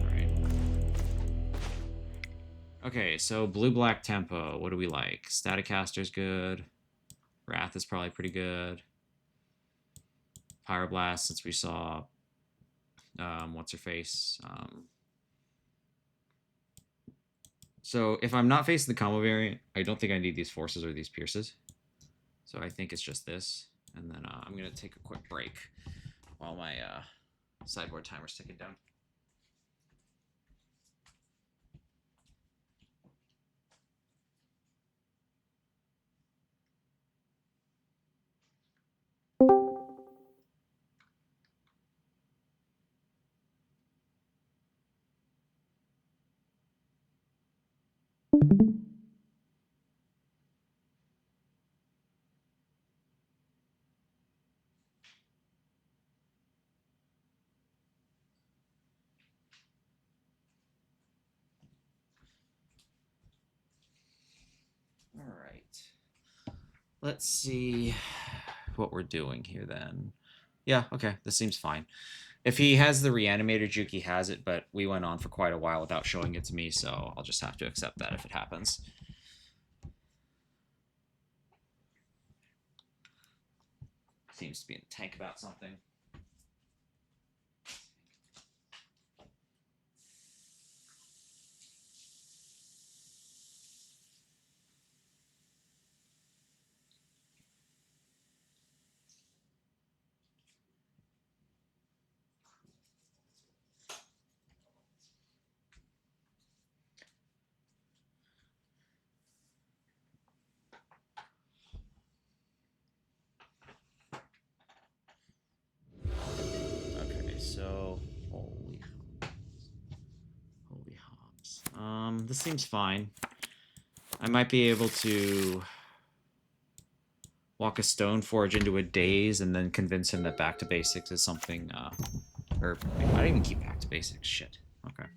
Alright. Okay, so blue-black tempo. What do we like? Staticaster's good. Wrath is probably pretty good. Pyroblast, since we saw what's her face. So if I'm not facing the combo variant, I don't think I need these forces or these pierces. So I think it's just this. And then I'm going to take a quick break while my sideboard timer's ticking down. All right. Let's see what we're doing here then. Yeah, okay, this seems fine. If he has the Reanimator juke, he has it, but we went on for quite a while without showing it to me, so I'll just have to accept that if it happens. Seems to be in the tank about something. This seems fine. I might be able to walk a stone forge into a daze and then convince him that back to basics is something, or wait, I didn't even keep back to basics. Shit. Okay.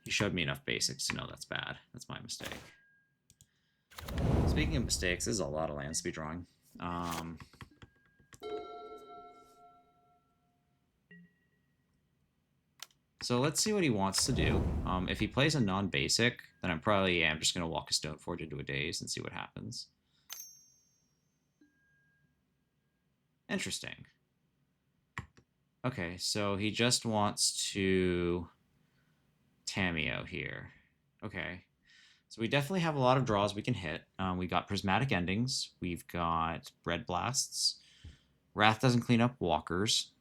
He showed me enough basics to know that's bad. That's my mistake. Speaking of mistakes, this is a lot of lands to be drawing. So let's see what he wants to do. If he plays a non-basic, then I'm just going to walk a stone forge into a daze and see what happens. Interesting. Okay, so he just wants to Tameo here. Okay. So we definitely have a lot of draws we can hit. We got Prismatic Endings. We've got Bread Blasts. Wrath doesn't clean up walkers.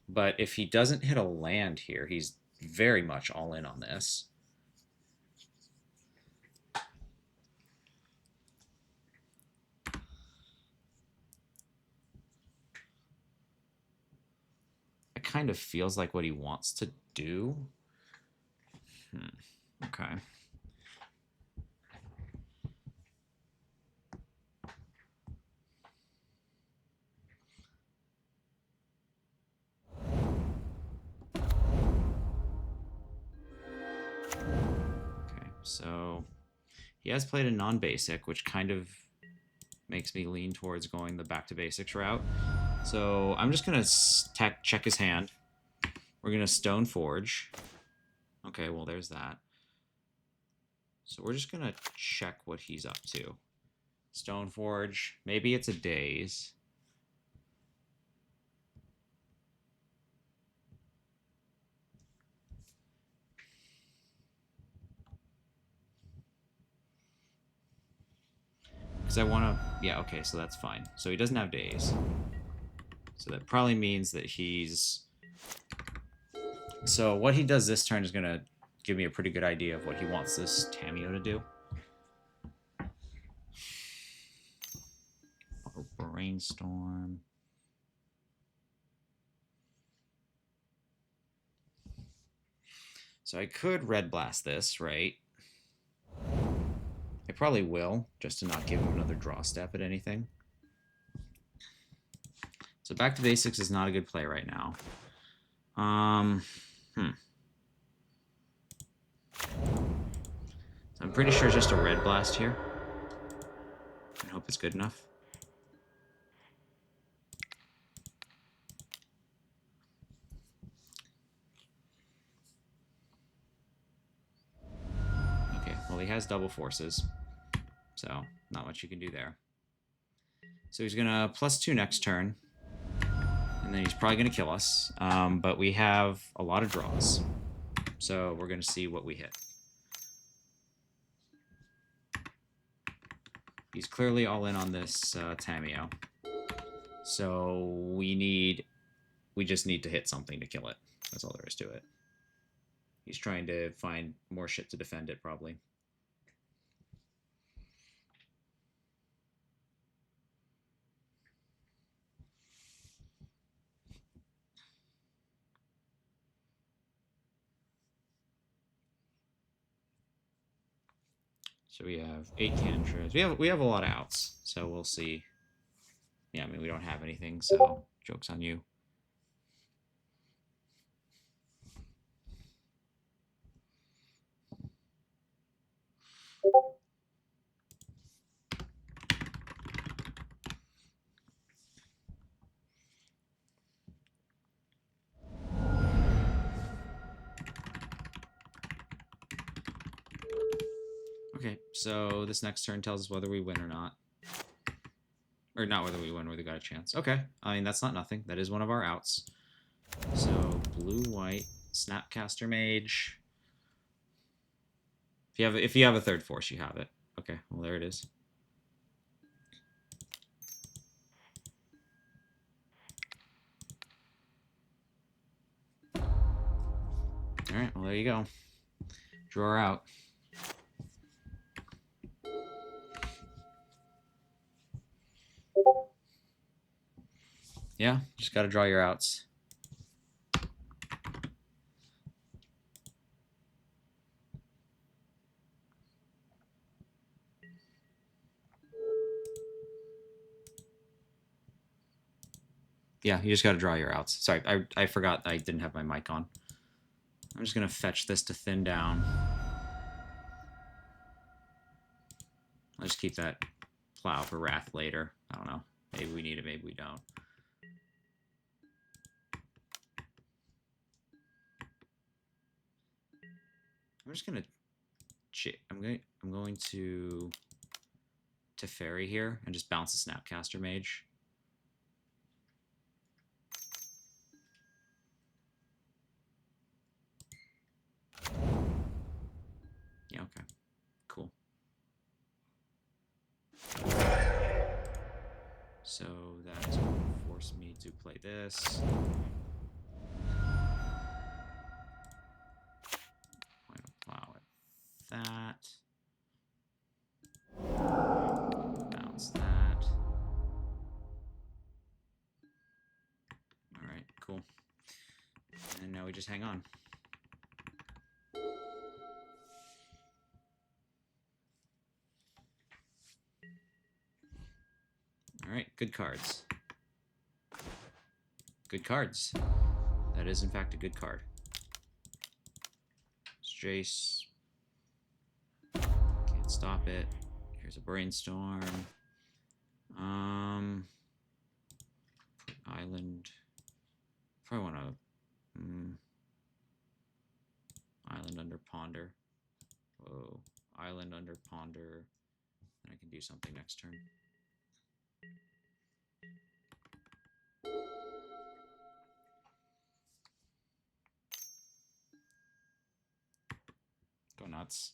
But if he doesn't hit a land here, he's very much all in on this. It kind of feels like what he wants to do. Okay. So he has played a non-basic, which kind of makes me lean towards going the back to basics route. So I'm just going to check his hand. We're going to Stone Forge. Okay, well, there's that. So we're just going to check what he's up to. Stone Forge. Maybe it's a daze. Because I want to... Yeah, okay, so that's fine. So he doesn't have days. So that probably means that he's... So what he does this turn is going to give me a pretty good idea of what he wants this Tameo to do. Brainstorm. So I could Red Blast this, right? I probably will, just to not give him another draw step at anything. So back to basics is not a good play right now. So I'm pretty sure it's just a Red Blast here. I hope it's good enough. Okay, well he has double forces, so not much you can do there. So he's gonna +2 next turn, and then he's probably gonna kill us. But we have a lot of draws, so we're gonna see what we hit. He's clearly all in on this Tameo. So we just need to hit something to kill it. That's all there is to it. He's trying to find more shit to defend it, probably. So we have 8 cantrips. We have a lot of outs, so we'll see. Yeah, I mean, we don't have anything, so joke's on you. Okay, so this next turn tells us whether we win or not. Or not whether we win, whether we got a chance. Okay, I mean, that's not nothing. That is one of our outs. So, blue-white, Snapcaster Mage. If you have a third force, you have it. Okay, well, there it is. Alright, well, there you go. Draw her out. Yeah, just gotta draw your outs. Yeah, you just got to draw your outs. Sorry, I forgot I didn't have my mic on. I'm just going to fetch this to thin down. I'll just keep that plow for Wrath later. I don't know. Maybe we need it, maybe we don't. I'm just going to... I'm going to Teferi here and just bounce the Snapcaster Mage. Yeah, okay. Cool. So that is going to force me to play this. I'm going to plow it. That. Bounce that. Alright, cool. And now we just hang on. Alright, good cards. Good cards. That is, in fact, a good card. It's Jace. Can't stop it. Here's a Brainstorm. Put Island. Probably want to... Island under Ponder. Whoa. Island under Ponder. And I can do something next turn. Go nuts.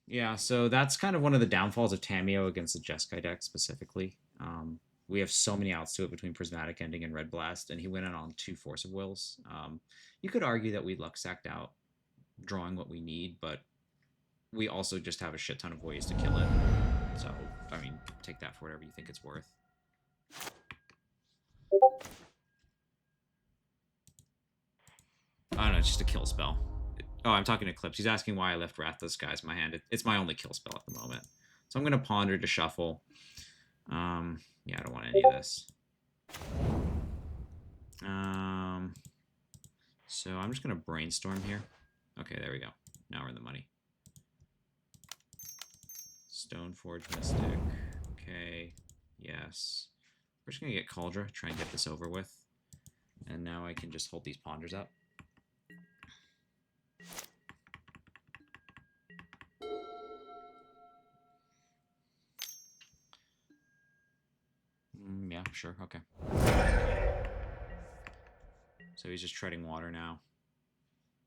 Yeah, so that's kind of one of the downfalls of Tamiyo against the Jeskai deck specifically. We have so many outs to it between Prismatic Ending and Red Blast, and he went in on 2 Force of Wills. You could argue that we luck sacked out drawing what we need, but we also just have a shit ton of ways to kill it. So, I mean, take that for whatever you think it's worth. I don't know, it's just a kill spell. Oh, I'm talking Eclipse. He's asking why I left Wrathless Guys in my hand. It's my only kill spell at the moment. So I'm going to Ponder to shuffle. Yeah, I don't want any of this. So I'm just going to Brainstorm here. Okay, there we go. Now we're in the money. Stoneforge Mystic. Okay, yes. We're just going to get Cauldra, try and get this over with. And now I can just hold these Ponders up. Yeah, sure, okay. So he's just treading water now.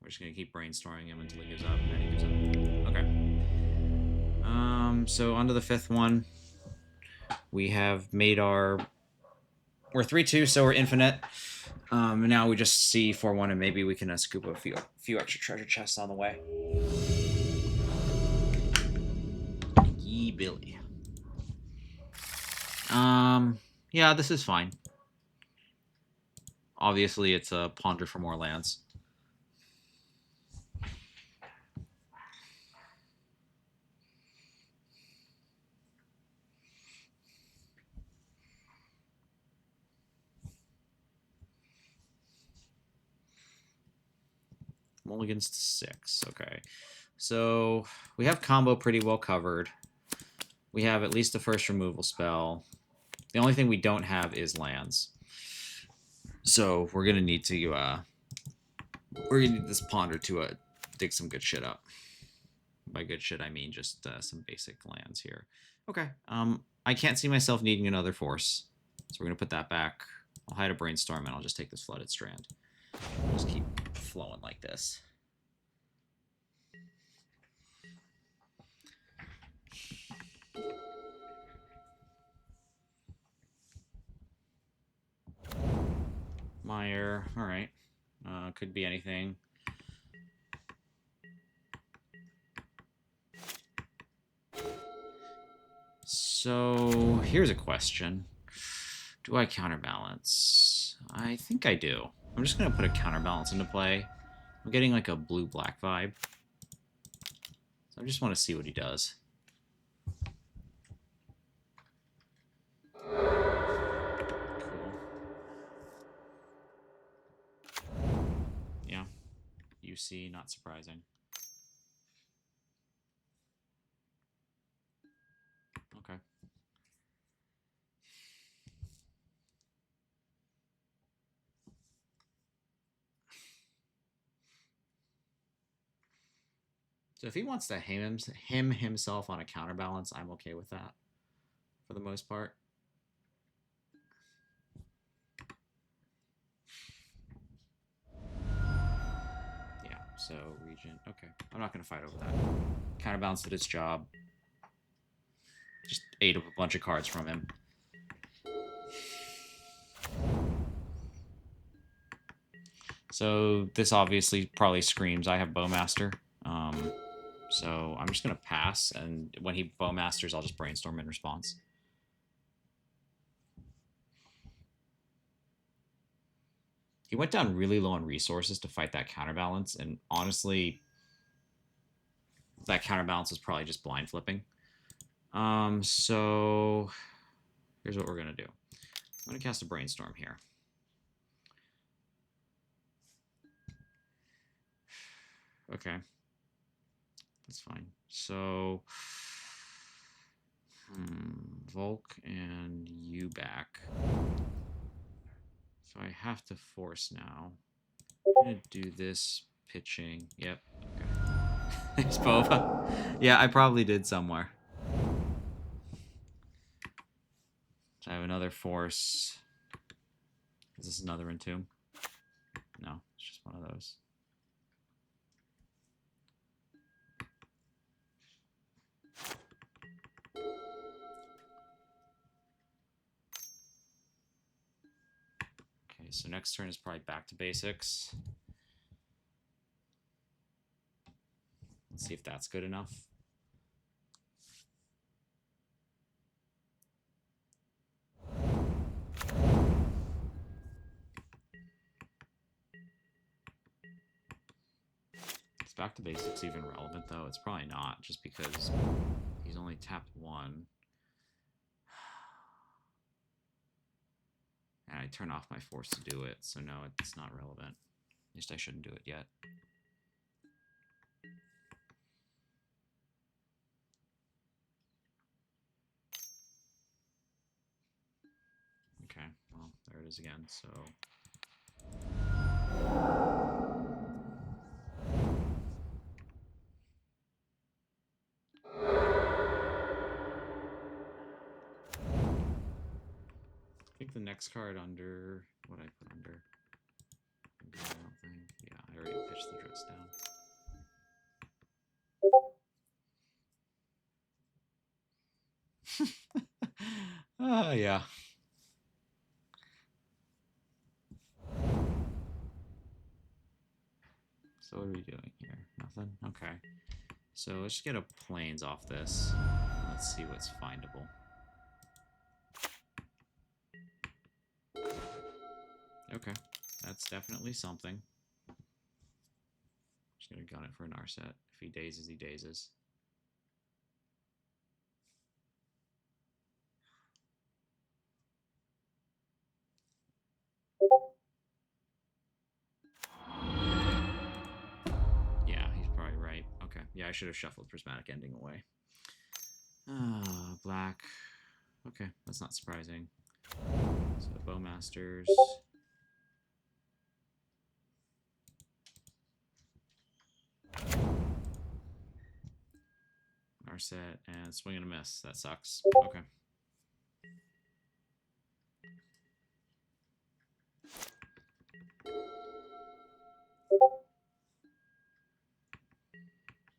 We're just going to keep brainstorming him until he gives up, and then he gives up. Okay. So onto the 5th one. We have made our... We're 3-2, so we're infinite. And now we just see 4-1, and maybe we can scoop a few extra treasure chests on the way. Yee Billy. Yeah, this is fine. Obviously, it's a Ponder for more lands. Mulligan's to 6. Okay. So we have combo pretty well covered. We have at least the first removal spell. The only thing we don't have is lands. So we're gonna need to we're gonna need this Ponder to dig some good shit up. By good shit I mean just some basic lands here. Okay. I can't see myself needing another force. So we're gonna put that back. I'll hide a Brainstorm and I'll just take this Flooded Strand. I'll just keep flowing like this. Meyer, all right. Could be anything. So here's a question. Do I counterbalance? I think I do. I'm just going to put a counterbalance into play. I'm getting like a blue-black vibe. So I just want to see what he does. UC, not surprising. Okay. So if he wants to him himself on a counterbalance, I'm okay with that for the most part. Yeah, so Regent. Okay. I'm not going to fight over that. Counterbalance did its job. Just ate up a bunch of cards from him. So this obviously probably screams I have Bowmaster. So I'm just going to pass, and when he Bowmasters, I'll just brainstorm in response. He went down really low on resources to fight that counterbalance, and honestly, that counterbalance is probably just blind flipping. So here's what we're going to do. I'm going to cast a brainstorm here. Okay. That's fine. So, Volk and you back. So I have to force now. I'm going to do this pitching. Yep. Okay. There's Boba. Yeah, I probably did somewhere. So I have another force. Is this another Entomb? No, it's just one of those. Okay, so next turn is probably back to basics. Let's see if that's good enough. Is back to basics even relevant, though? It's probably not, just because he's only tapped one. And I turn off my force to do it, so no, it's not relevant. At least I shouldn't do it yet. Okay, well, there it is again, so... I think the next card under... What I put under? I don't think... Yeah, I already pitched the dress down. Yeah. So what are we doing here? Nothing? Okay. So let's just get a planes off this. Let's see what's findable. Okay. That's definitely something. Just gonna gun it for an Narset. If he dazes, he dazes. Yeah, he's probably right. Okay. Yeah, I should have shuffled Prismatic Ending away. Black. Okay, that's not surprising. So Bowmasters. Narset and swing and a miss. That sucks. Okay.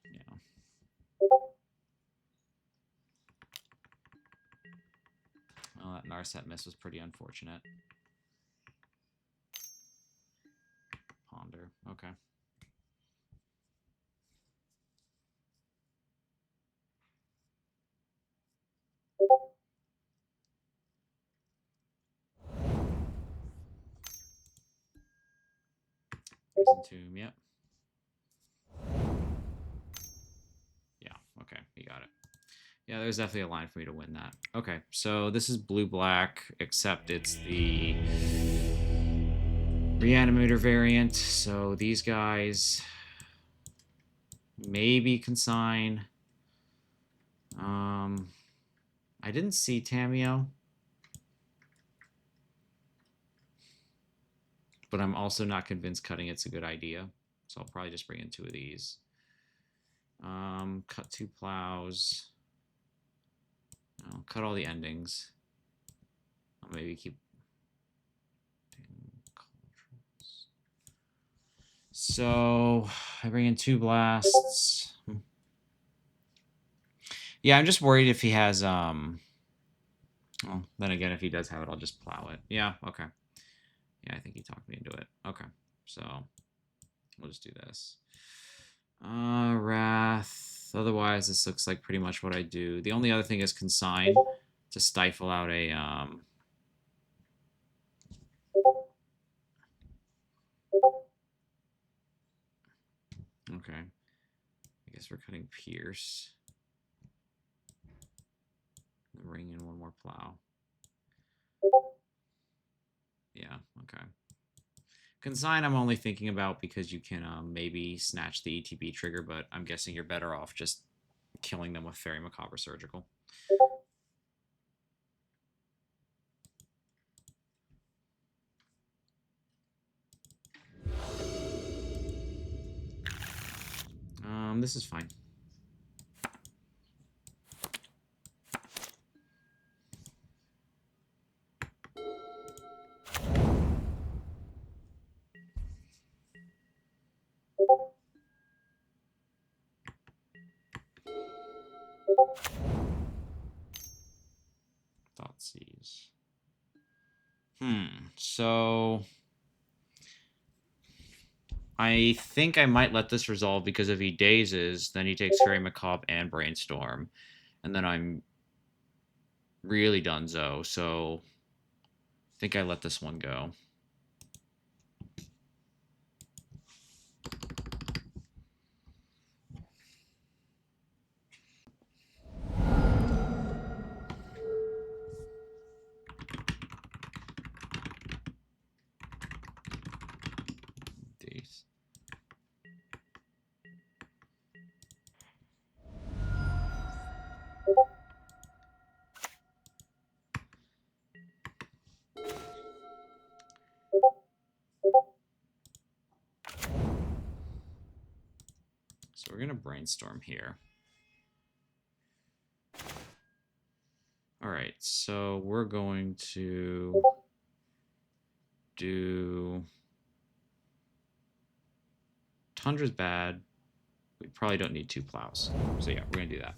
Yeah. Well, that Narset miss was pretty unfortunate. Ponder. Okay. Entomb, yep. Yeah, okay, you got it. Yeah, there's definitely a line for me to win that. Okay, so this is blue-black, except it's the Reanimator variant. So these guys Maybe consign. I didn't see Tameo. But I'm also not convinced cutting it's a good idea. So I'll probably just bring in 2 of these. Cut 2 plows. I'll cut all the endings. I'll maybe keep. So I bring in 2 blasts. Yeah, I'm just worried if he has well, then again, if he does have it, I'll just plow it. Yeah, okay. Yeah, I think he talked me into it. Okay, so we'll just do this. Wrath. Otherwise, this looks like pretty much what I do. The only other thing is consign to stifle out a okay. I guess we're cutting Pierce. Bring in 1 more plow. Yeah, okay. Consign I'm only thinking about because you can maybe snatch the ETB trigger, but I'm guessing you're better off just killing them with Fairy Macabre Surgical. This is fine. Thoughtseize. So I think I might let this resolve because if he dazes, then he takes Fairy Macabre and Brainstorm, and then I'm really donezo. So I think I let this one go. Daze. So we're gonna Brainstorm here. All right, so we're going to do Tundra's bad. We probably don't need 2 plows. So yeah, we're gonna do that.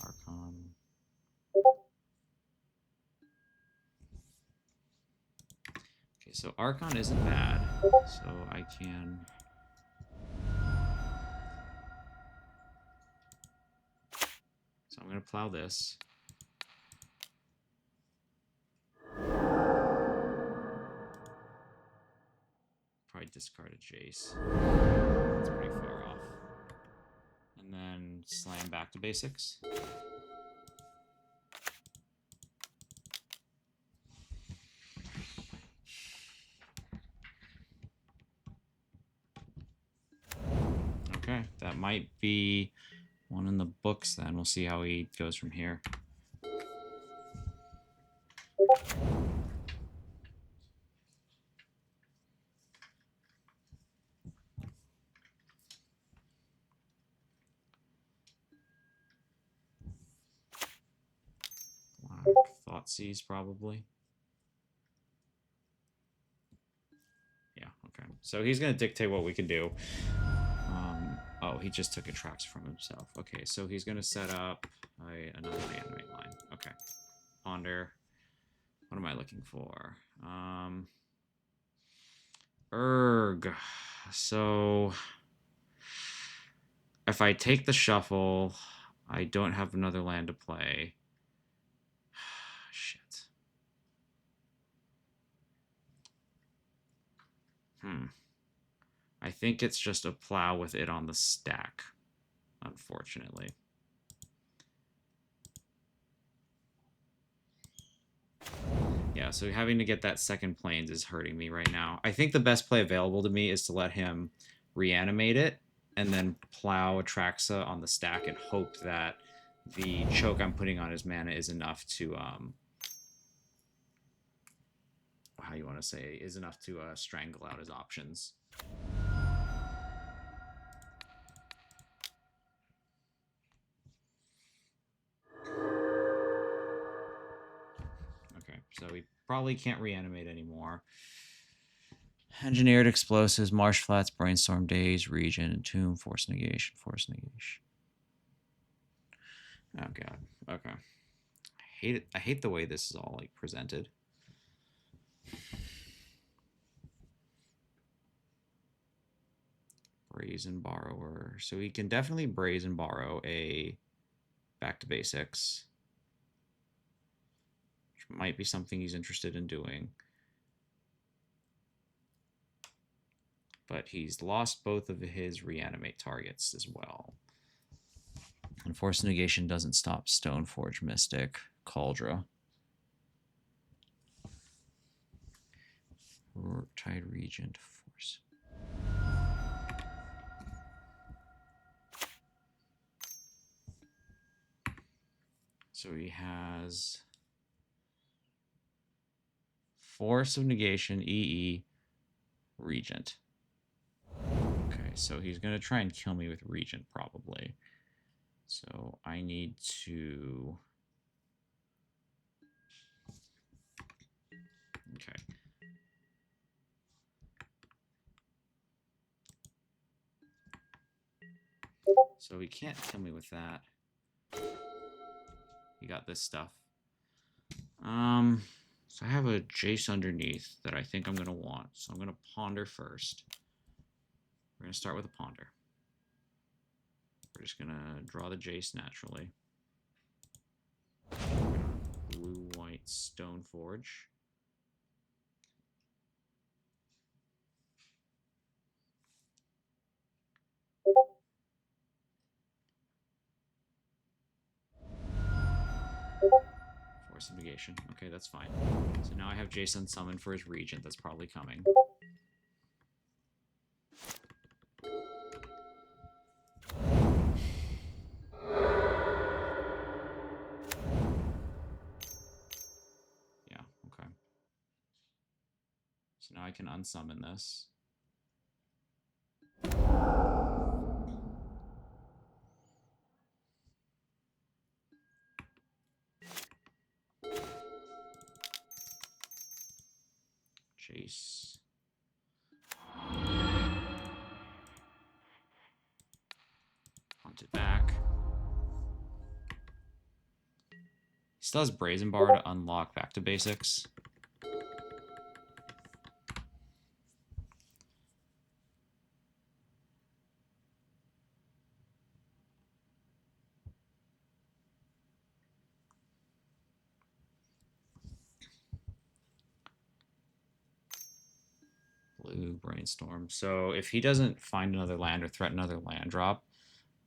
Archon. Okay, so Archon isn't bad. So I can. So I'm gonna plow this. Probably discard a Jace. That's pretty far off. And then slam back to basics. Okay, that might be one in the books then. We'll see how he goes from here. Thoughtseize probably. Yeah, okay. So he's going to dictate what we can do. Oh, he just took a tracks from himself. Okay, so he's going to set up another reanimate line. Okay. Ponder. What am I looking for? Erg. So if I take the shuffle, I don't have another land to play. shit. I think it's just a plow with it on the stack, unfortunately. Yeah, so having to get that second planes is hurting me right now. I think the best play available to me is to let him reanimate it and then plow Atraxa on the stack and hope that the choke I'm putting on his mana is enough to how you want to say, is enough to strangle out his options. Okay, so we probably can't reanimate anymore. Engineered explosives, marsh flats, brainstorm days, region, entomb, force negation, force negation. Oh god. Okay. I hate it. I hate the way this is all like presented. Brazen Borrower. So he can definitely Brazen Borrow a back to basics, which might be something he's interested in doing. But he's lost both of his reanimate targets as well. And Force Negation doesn't stop Stoneforge Mystic, Cauldra. Tide Regent Force. So he has Force of Negation, EE, Regent. Okay, so he's going to try and kill me with Regent, probably. So I need to... Okay. So he can't kill me with that. He got this stuff. So I have a Jace underneath that I think I'm going to want. So I'm going to Ponder first. We're going to start with a Ponder. We're just going to draw the Jace naturally. Blue-white Stoneforge. Force of Negation. Okay, that's fine. So now I have Jason summoned for his Regent. That's probably coming. Yeah, okay. So now I can unsummon this. Chase. Hunt it back. He still has Brazen Bar to unlock back to basics. Blue Brainstorm. So if he doesn't find another land or threaten another land drop,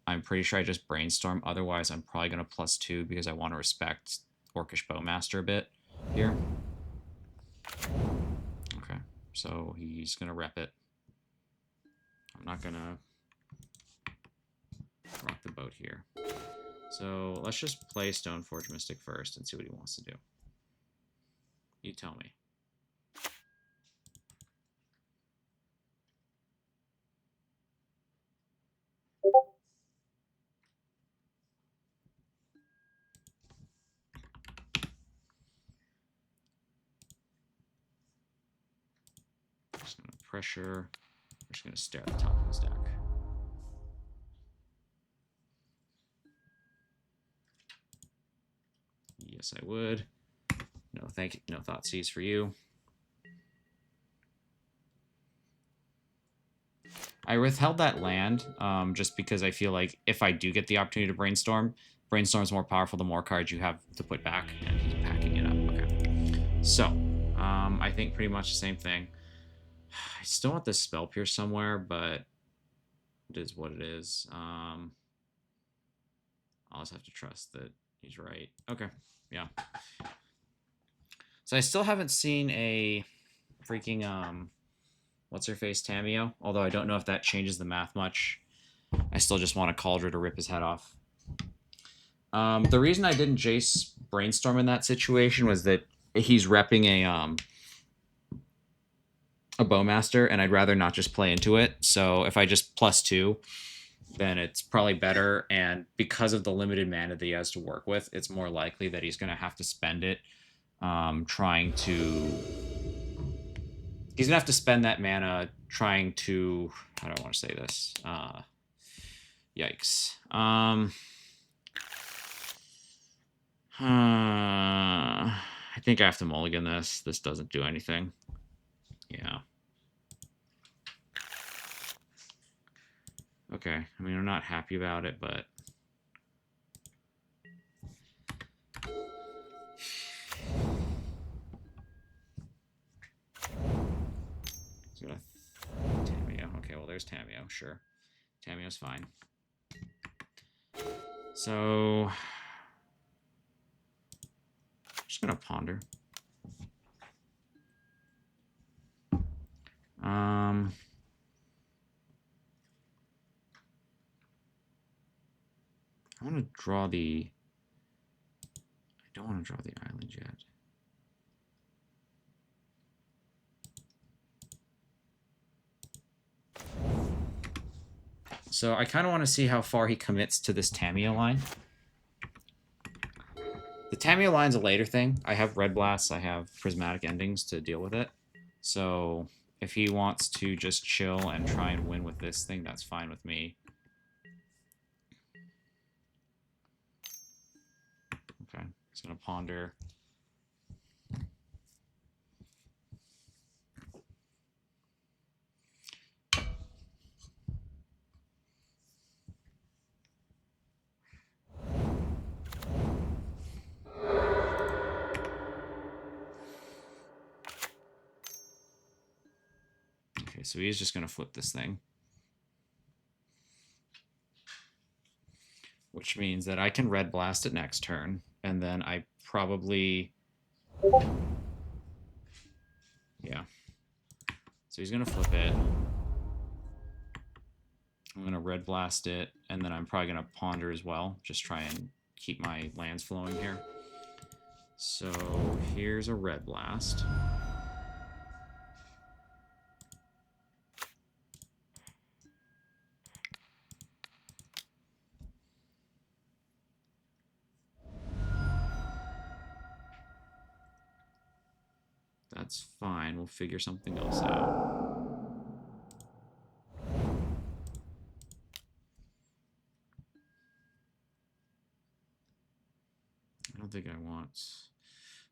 I'm pretty sure I just Brainstorm. Otherwise, I'm probably going to +2 because I want to respect Orcish Bowmaster a bit here. Okay, so he's going to rep it. I'm not going to rock the boat here. So let's just play Stoneforge Mystic first and see what he wants to do. You tell me. Just going to pressure. I'm just going to stare at the top of his deck. Yes, I would. No, thank you. No Thoughtseize for you. I withheld that land just because I feel like if I do get the opportunity to Brainstorm, Brainstorm's more powerful the more cards you have to put back, and he's packing it up. So, I think pretty much the same thing. I still want this Spell Pierce somewhere, but it is what it is. I'll just have to trust that he's right. Okay, yeah. So I still haven't seen a freaking what's her face Tameo. Although I don't know if that changes the math much. I still just want a Cauldron to rip his head off. The reason I didn't Jace Brainstorm in that situation was that he's repping a Bowmaster, and I'd rather not just play into it. So if I just +2, then it's probably better. And because of the limited mana that he has to work with, it's more likely that he's going to have to spend it trying to. He's going to have to spend that mana trying to. How do I want to say this? Yikes. I think I have to mulligan this. This doesn't do anything. Yeah. Okay. I mean, I'm not happy about it, but it's gonna Tameo. Okay, well, there's Tameo. Sure, Tameo's fine. So, just gonna ponder. I want to draw the. I don't want to draw the island yet. So I kind of want to see how far he commits to this Tameo line. The Tameo line's a later thing. I have Red Blasts, I have Prismatic Endings to deal with it. So if he wants to just chill and try and win with this thing, that's fine with me. Okay, he's going to ponder. Okay, so he's just going to flip this thing. Which means that I can Red Blast it next turn, and then I probably... Yeah. So he's going to flip it. I'm going to Red Blast it, and then I'm probably going to Ponder as well. Just try and keep my lands flowing here. So here's a Red Blast. That's fine. We'll figure something else out. I don't think I want...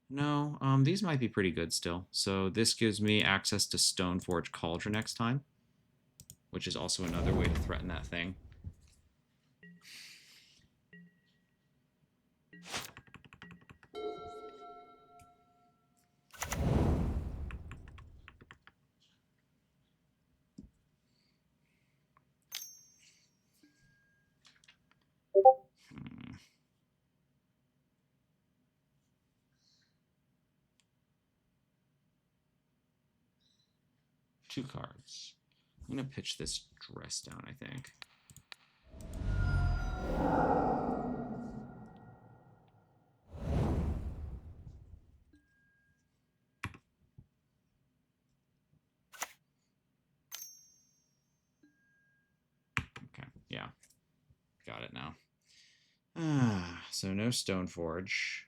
No, these might be pretty good still. So this gives me access to Stoneforge Cauldron next time, which is also another way to threaten that thing. Two cards. I'm going to pitch this dress down, I think. Okay, yeah. Got it now. So no Stoneforge.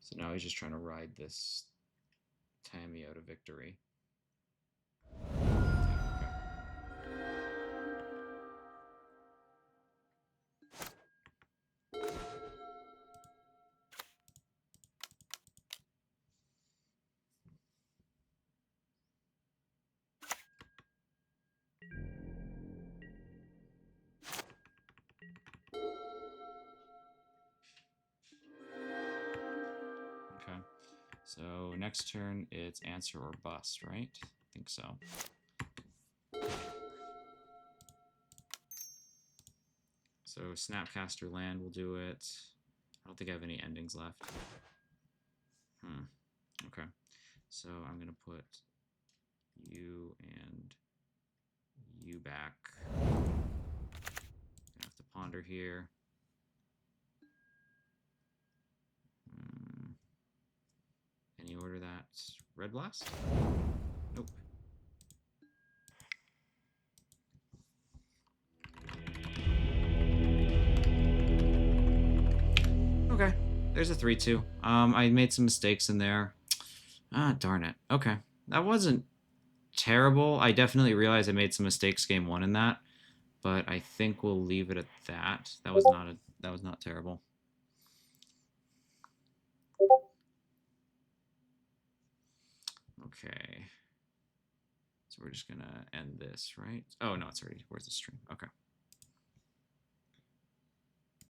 So now he's just trying to ride this Tameo to victory. So next turn, it's answer or bust, right? I think so. So Snapcaster Land will do it. I don't think I have any endings left. Okay. So I'm going to put you and you back. Gonna have to ponder here. Any order that's Red Blast? Nope. Okay, there's a 3-2. I made some mistakes in there. Ah, darn it. Okay, that wasn't terrible. I definitely realized I made some mistakes game one in that, but I think we'll leave it at that. That was not terrible. Okay. So we're just gonna end this, right? Oh no, it's already. Where's the stream? Okay.